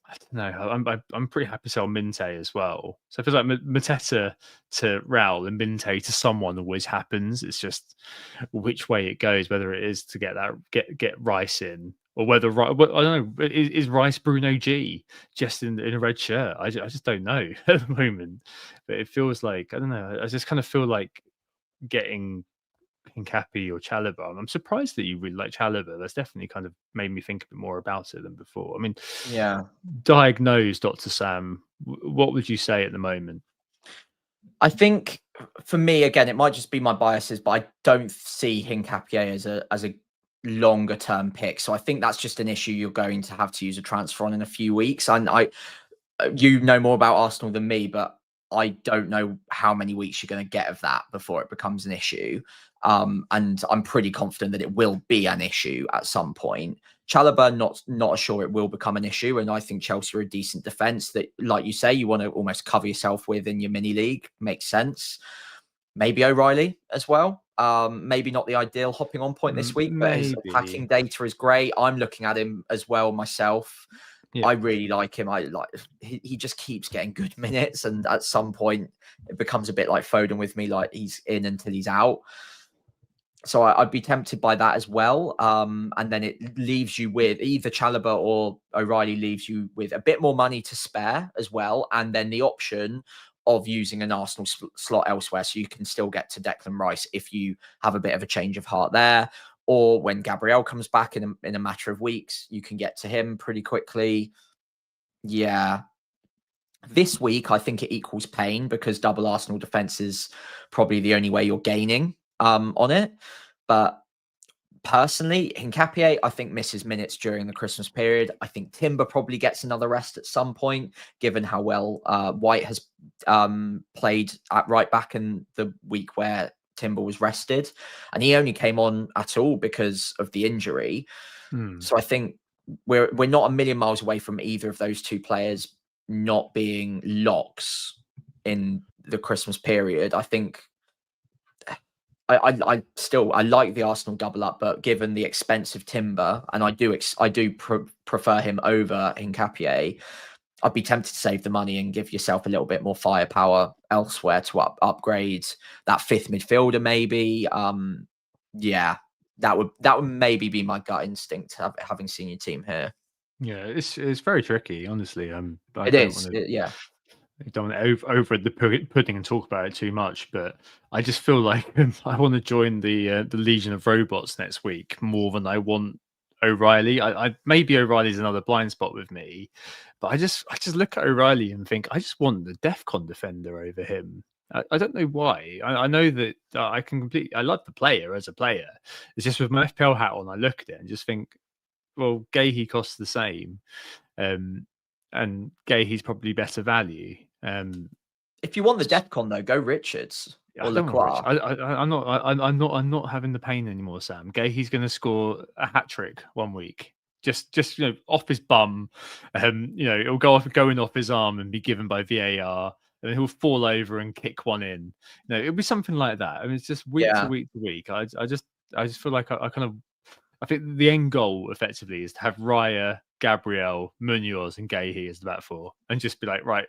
I don't know. I'm pretty happy to sell Minte as well. So it feels like Mateta to Raul and Minte to someone always happens. It's just which way it goes, whether it is to get Rice in or whether I don't know. Is Rice Bruno G just in a red shirt? I just don't know at the moment. But it feels like I don't know. I just kind of feel like getting Hincapi or Chalobah. I'm surprised that you really like Chalobah. That's definitely kind of made me think a bit more about it than before. I mean, yeah. Diagnose, Dr. Sam. What would you say at the moment? I think for me, again, it might just be my biases, but I don't see Hincapié as a longer term pick. So I think that's just an issue you're going to have to use a transfer on in a few weeks. And you know more about Arsenal than me, but I don't know how many weeks you're going to get of that before it becomes an issue. And I'm pretty confident that it will be an issue at some point. Chalobah, not sure it will become an issue. And I think Chelsea are a decent defence that, like you say, you want to almost cover yourself with in your mini league. Makes sense. Maybe O'Reilly as well. Maybe not the ideal hopping on point this week, but his attacking data is great. I'm looking at him as well myself. Yeah. I really like him. He just keeps getting good minutes, and at some point it becomes a bit like Foden with me, like he's in until he's out. So I'd be tempted by that as well. And then it leaves you with either Chalobah or O'Reilly leaves you with a bit more money to spare as well. And then the option of using an Arsenal slot elsewhere. So you can still get to Declan Rice if you have a bit of a change of heart there. Or when Gabriel comes back in a matter of weeks, you can get to him pretty quickly. Yeah. This week, I think it equals pain because double Arsenal defense is probably the only way you're gaining on it. But personally, Hincapié, I think, misses minutes during the Christmas period. I think Timber probably gets another rest at some point, given how well White has played at right back in the week where Timber was rested. And he only came on at all because of the injury. So I think we're not a million miles away from either of those two players not being locks in the Christmas period. I think I like the Arsenal double up, but given the expense of Timber, and I do prefer him over Hincapié, I'd be tempted to save the money and give yourself a little bit more firepower elsewhere to upgrade that fifth midfielder, maybe. Yeah, that would maybe be my gut instinct, having seen your team here. Yeah, it's very tricky, honestly. Yeah. I don't want to over the pudding and talk about it too much, but I just feel like I want to join the Legion of Robots next week more than I want O'Reilly. I maybe O'Reilly's another blind spot with me, but I just look at O'Reilly and think I just want the DEFCON defender over him. I don't know why. I know that I love the player as a player. It's just with my FPL hat on, I look at it and just think, well, Gahey costs the same. And Gahey's probably better value. If you want the DEFCON though, go Richards or Lacroix. I'm not having the pain anymore, Sam. Gahey's going to score a hat trick one week, just off his bum. It'll go in off his arm and be given by VAR, and then he'll fall over and kick one in. It'll be something like that. I mean, it's just week to week to week. I just feel like I think the end goal effectively is to have Raya, Gabriel, Munoz, and Gahey as the back four, and just be like, right,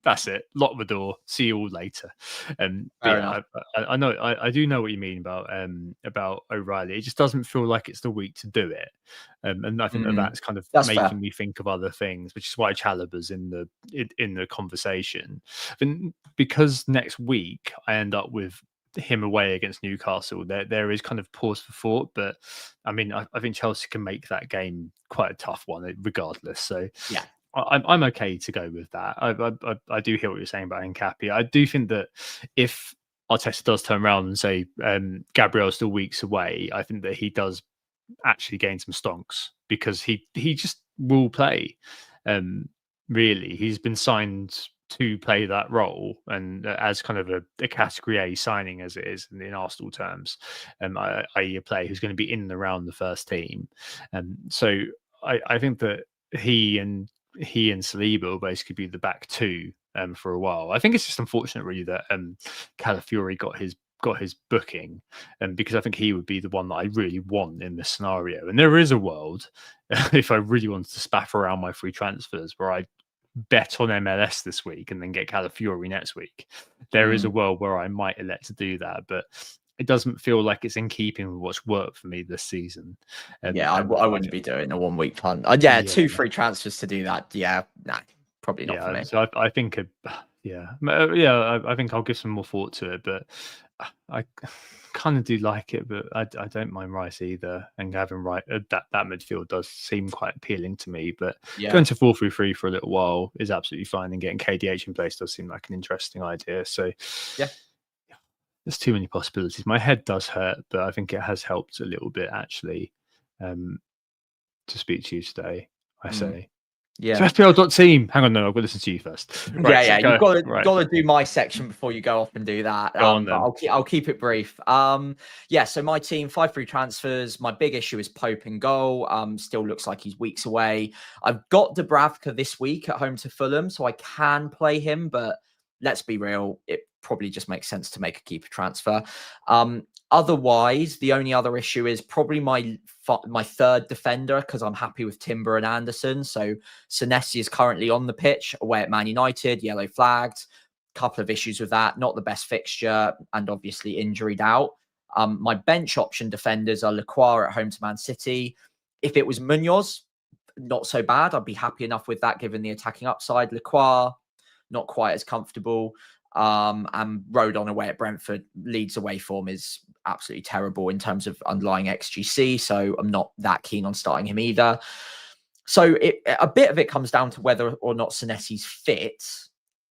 that's it. Lock the door. See you all later. I do know what you mean about O'Reilly. It just doesn't feel like it's the week to do it, and I think that's kind of making me think of other things, which is why Chalobah's in the conversation. And because next week I end up with him away against Newcastle, there is kind of pause for thought, but I mean, I think Chelsea can make that game quite a tough one regardless. So yeah, I'm okay to go with that. I do hear what you're saying about Hincapié. I do think that if Arteta does turn around and say Gabriel's still weeks away, I think that he does actually gain some stonks because he just will play. Really, he's been signed to play that role, and as kind of a category A signing as it is in Arsenal terms, i.e. a player who's going to be in and around the first team. So I think that he and Saliba will basically be the back two for a while. I think it's just unfortunate really that Calafiori got his booking, because I think he would be the one that I really want in this scenario. And there is a world if I really wanted to spaff around my free transfers where I bet on MLS this week and then get Calafiori next week. There is a world where I might elect to do that, but it doesn't feel like it's in keeping with what's worked for me this season. I wouldn't be doing a 1 week punt. 2 free transfers to do that. Yeah, nah, probably not for me. So I think I think I'll give some more thought to it, but I kind of do like it, but I don't mind Rice either. And having that midfield does seem quite appealing to me. But going to 4-3-3 for a little while is absolutely fine, and getting KDH in place does seem like an interesting idea. So there's too many possibilities. My head does hurt, but I think it has helped a little bit actually. To speak to you today, I say. So FPL.team. Hang on, no, I've got to listen to you first. Right, you've got to do my section before you go off and do that. Go on, but I'll keep it brief. So my team 5 free transfers. My big issue is Pope in goal. Still looks like he's weeks away. I've got Dubravka this week at home to Fulham, so I can play him. But let's be real, it probably just makes sense to make a keeper transfer. Otherwise, the only other issue is probably my third defender, because I'm happy with Timber and Anderson. So Senesi is currently on the pitch away at Man United, yellow flagged. Couple of issues with that. Not the best fixture, and obviously injured out. My bench option defenders are Lacroix at home to Man City. If it was Munoz, not so bad. I'd be happy enough with that given the attacking upside. Lacroix, not quite as comfortable. And Rodon away at Brentford. Leeds away form is absolutely terrible in terms of underlying XGC, so I'm not that keen on starting him either. So a bit of it comes down to whether or not Senesi's fit.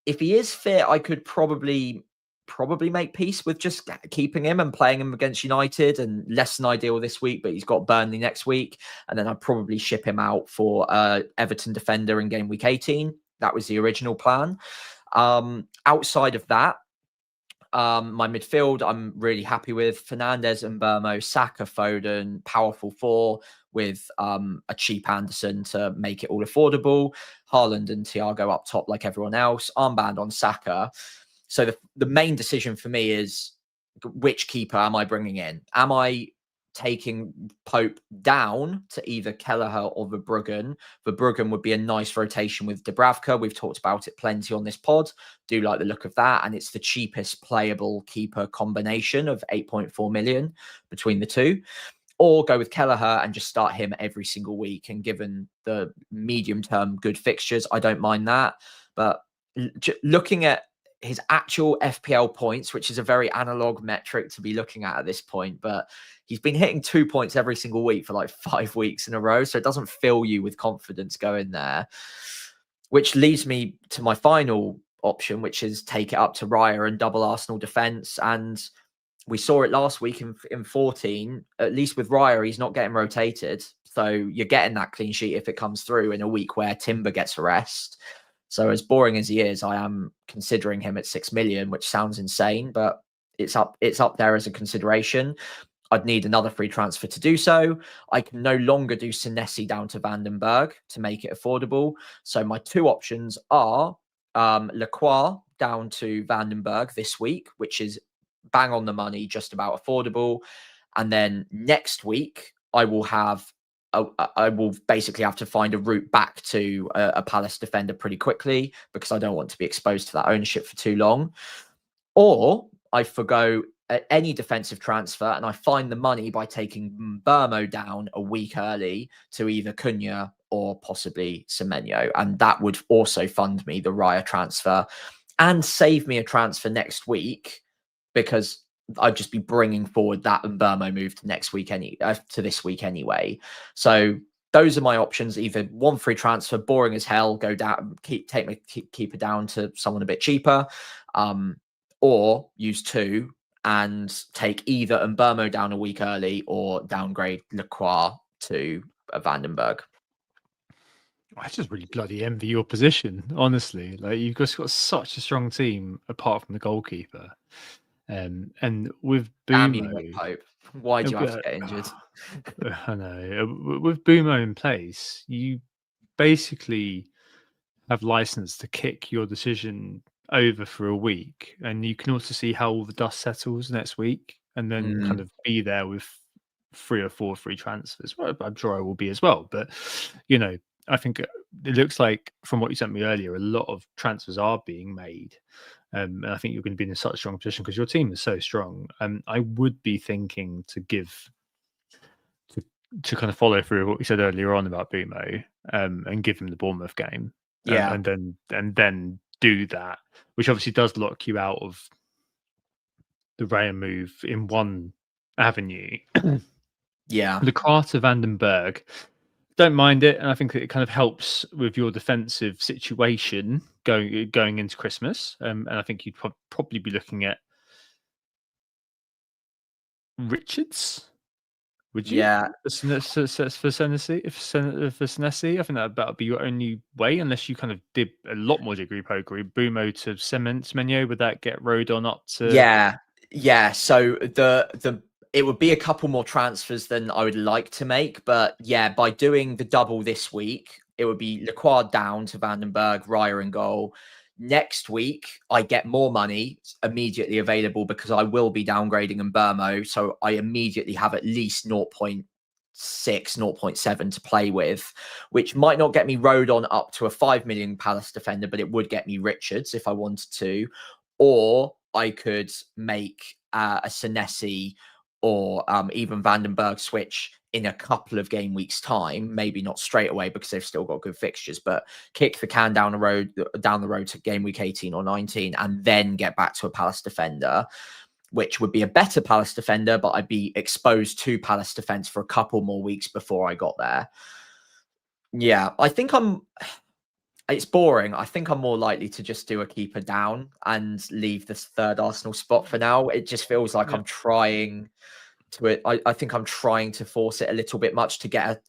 If he is fit, I could probably make peace with just keeping him and playing him against United, and less than ideal this week, but he's got Burnley next week, and then I'd probably ship him out for Everton defender in game week 18. That was the original plan. Outside of that, my midfield, I'm really happy with Fernandes and Burmo, Saka, Foden, powerful 4 with a cheap Anderson to make it all affordable. Haaland and Thiago up top like everyone else. Armband on Saka. So the main decision for me is which keeper am I bringing in? Am I taking Pope down to either Kelleher or Verbruggen? Verbruggen would be a nice rotation with Dubravka. We've talked about it plenty on this pod. Do like the look of that. And it's the cheapest playable keeper combination of 8.4 million between the two. Or go with Kelleher and just start him every single week. And given the medium-term good fixtures, I don't mind that. But looking at his actual FPL points, which is a very analog metric to be looking at this point, but he's been hitting 2 points every single week for like 5 weeks in a row. So it doesn't fill you with confidence going there, which leads me to my final option, which is take it up to Raya and double Arsenal defense. And we saw it last week in 14, at least with Raya, he's not getting rotated. So you're getting that clean sheet if it comes through in a week where Timber gets a rest. So as boring as he is, I am considering him at 6 million, which sounds insane, but it's up there as a consideration. I'd need another free transfer to do so. I can no longer do Senesi down to Vandenberg to make it affordable. So my 2 options are Lacroix down to Vandenberg this week, which is bang on the money, just about affordable. And then next week, I will basically have to find a route back to a Palace defender pretty quickly, because I don't want to be exposed to that ownership for too long. Or I forgo any defensive transfer and I find the money by taking Burmo down a week early to either Cunha or possibly Semenyo. And that would also fund me the Raya transfer and save me a transfer next week, because I'd just be bringing forward that and Burmo move to next week to this week anyway. So those are my options. Either one free transfer, boring as hell, go down, take my keeper down to someone a bit cheaper, or use 2 and take either Burmo down a week early or downgrade Lacroix to Vandenberg. I just really bloody envy your position, honestly. Like, you've just got such a strong team apart from the goalkeeper. And with Bumo, Pope, why do you have to get injured? I know. With Bumo in place, you basically have license to kick your decision over for a week, and you can also see how all the dust settles next week, and then kind of be there with 3 or 4 free transfers. Well, I'm sure I will be as well, but I think it looks like from what you sent me earlier, a lot of transfers are being made. And I think you're going to be in such a strong position because your team is so strong. I would be thinking to kind of follow through what we said earlier on about Bumo, and give him the Bournemouth game. Yeah, and then do that, which obviously does lock you out of the Raya move in one avenue. Yeah. The Carter Vandenberg, don't mind it, and I think it kind of helps with your defensive situation going into Christmas. And I think you'd probably be looking at Richards. Would you? Yeah. For Senesi? I think that would be your only way, unless you kind of did a lot more jiggery pokery. Bumo to Semenyo, would that get Rodon up to? Yeah. So it would be a couple more transfers than I would like to make, but yeah, by doing the double this week, it would be Lequard down to Vandenberg, Raya in goal. Next week, I get more money immediately available because I will be downgrading Mbermo. So I immediately have at least 0.6, 0.7 to play with, which might not get me Rodon up to a 5 million Palace defender, but it would get me Richards if I wanted to. Or I could make a Senesi or even Vandenberg switch in a couple of game weeks' time, maybe not straight away because they've still got good fixtures, but kick the can down the road to game week 18 or 19, and then get back to a Palace defender, which would be a better Palace defender, but I'd be exposed to Palace defense for a couple more weeks before I got there. Yeah, I think it's boring. I think I'm more likely to just do a keeper down and leave this third Arsenal spot for now. It just feels like I'm trying to it. I think I'm trying to force it a little bit much to get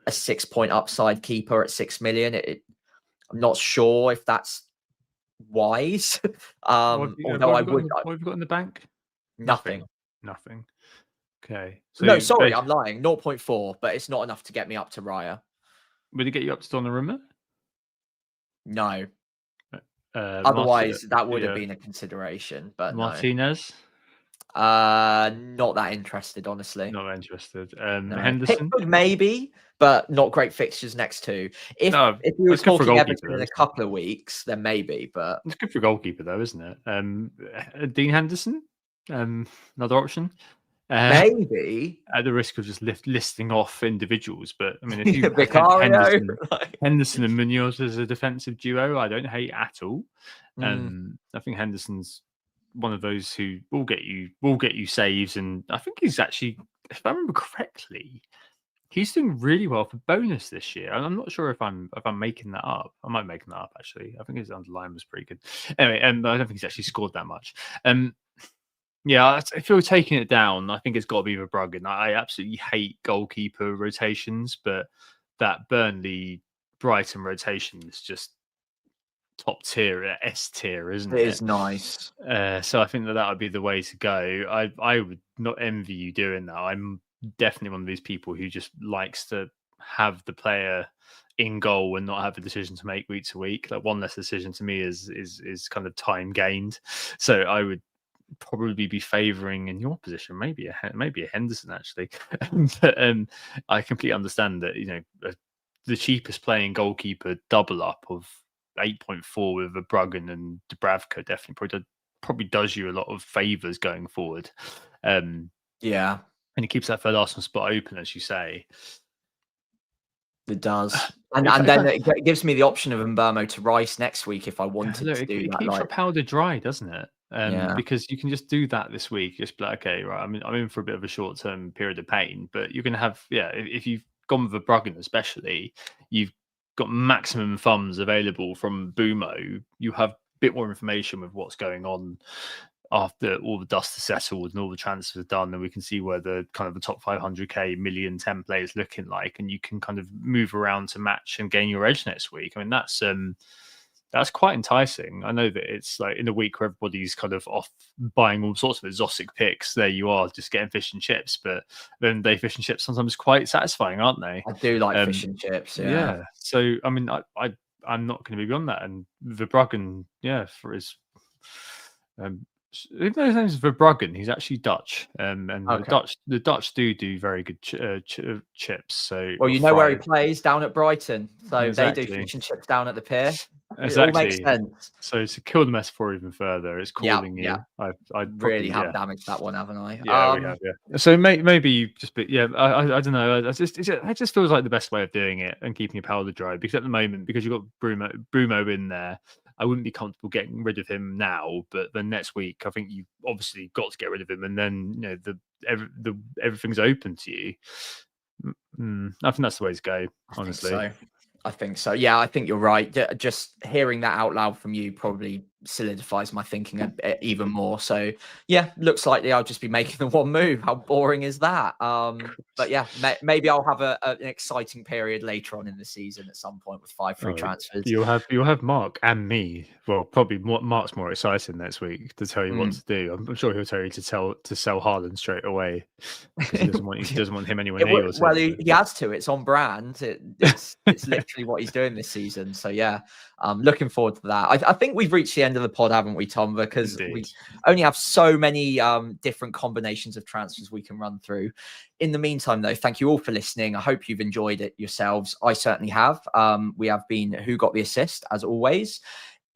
a 6-point upside keeper at 6 million. I'm not sure if that's wise. Although what have you got in the bank? Nothing. Okay. So No, sorry, I'm lying. 0.4, but it's not enough to get me up to Raya. Would it get you up to Donnarumma? No. Otherwise, that would have been a consideration, but Martinez? No. Not that interested, honestly. Not interested. No. Henderson? Pickford maybe, but not great fixtures next to. If we were talking Everton in a couple of weeks, then maybe, but... It's good for a goalkeeper, though, isn't it? Dean Henderson? Another option? Maybe. At the risk of just listing off individuals, but I mean, if you Henderson and Munoz as a defensive duo, I don't hate at all. I think Henderson's one of those who will get you saves, and I think he's actually, if I remember correctly, he's doing really well for bonus this year. I'm not sure if I'm making that up. I might be making that up actually. I think his underline was pretty good. Anyway, I don't think he's actually scored that much. Yeah, if you're taking it down, I think it's got to be Verbruggen. I absolutely hate goalkeeper rotations, but that Burnley Brighton rotation is just top tier, S tier, isn't it? It is nice. So I think that would be the way to go. I would not envy you doing that. I'm definitely one of these people who just likes to have the player in goal and not have a decision to make week to week. Like one less decision to me is kind of time gained. So I would probably be favouring in your position, maybe a Henderson actually. But I completely understand that the cheapest playing goalkeeper double up of 8.4 with Verbruggen and Dubravka definitely probably does you a lot of favours going forward. Yeah, and it keeps that third Arsenal spot open, as you say. It does. And then it gives me the option of Mbermo to Rice next week if I wanted to do that. It keeps your powder dry, doesn't it? Yeah. Because you can just do that this week. Just be like, okay, right, I'm in for a bit of a short-term period of pain, but you're going to have, if you've gone with Verbruggen especially, you've got maximum funds available from Bumo. You have a bit more information with what's going on after all the dust is settled and all the transfers are done, and we can see where the kind of the top 500k million template is looking like, and you can kind of move around to match and gain your edge next week. I mean, that's quite enticing. I know that it's like in a week where everybody's kind of off buying all sorts of exotic picks, there you are just getting fish and chips, but then they fish and chips sometimes quite satisfying, aren't they? I do like fish and chips. Yeah. So I mean, I'm not going to be beyond that. And Verbruggen, for his even though his name's Verbruggen, he's actually Dutch, and the Dutch do very good chips. So well, you know where he plays, down at Brighton, so they do fish and chips down at the pier. It all makes sense. So to kill the metaphor even further, it's calling you. I really have damaged that one, haven't I? Yeah, we have. Yeah. So maybe you just, I don't know. It just feels like the best way of doing it and keeping your powder dry, because at the moment, because you've got Bruno in there, I wouldn't be comfortable getting rid of him now. But then next week, I think you've obviously got to get rid of him, and then everything's open to you. I think that's the way to go, honestly. I think so. Yeah, I think you're right. Just hearing that out loud from you probably solidifies my thinking even more. So yeah, looks likely I'll just be making the one move. How boring is that? But yeah, maybe I'll have an exciting period later on in the season at some point with 5 free transfers. You'll have Mark and me. Well, probably Mark's more exciting next week to tell you what to do. I'm sure he'll tell you to sell Haaland straight away because he doesn't want him anywhere near. Well, he has to. It's on brand. It's literally what he's doing this season. So yeah, looking forward to that. I think we've reached the end of the pod, haven't we, Tom? Because we only have so many different combinations of transfers we can run through. In the meantime, though, thank you all for listening. I hope you've enjoyed it yourselves. I certainly have. We have been Who Got the Assist, as always.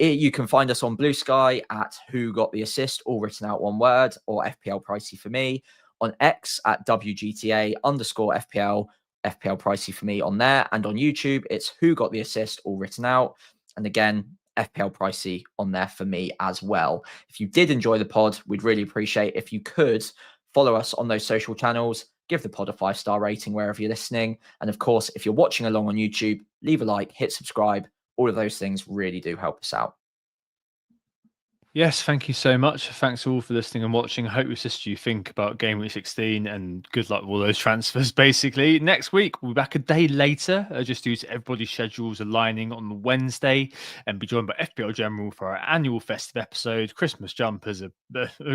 You can find us on Blue Sky at Who Got the Assist, all written out one word, or FPL Pricey for me. On X at WGTA_FPL, FPL Pricey for me on there. And on YouTube, it's Who Got the Assist, all written out. And again, FPL Pricey on there for me as well. If you did enjoy the pod, we'd really appreciate if you could follow us on those social channels, give the pod a 5-star rating wherever you're listening. And of course, if you're watching along on YouTube, leave a like, hit subscribe. All of those things really do help us out. Yes, thank you so much. Thanks all for listening and watching. I hope we assist you think about game week 16 and good luck with all those transfers, basically. Next week, we'll be back a day later, just due to everybody's schedules aligning on the Wednesday, and be joined by FPL General for our annual festive episode. Christmas jumpers are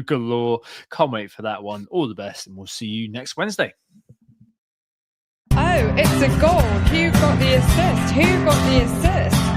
galore. Can't wait for that one. All the best, and we'll see you next Wednesday. Oh, it's a goal. Who got the assist? Who got the assist?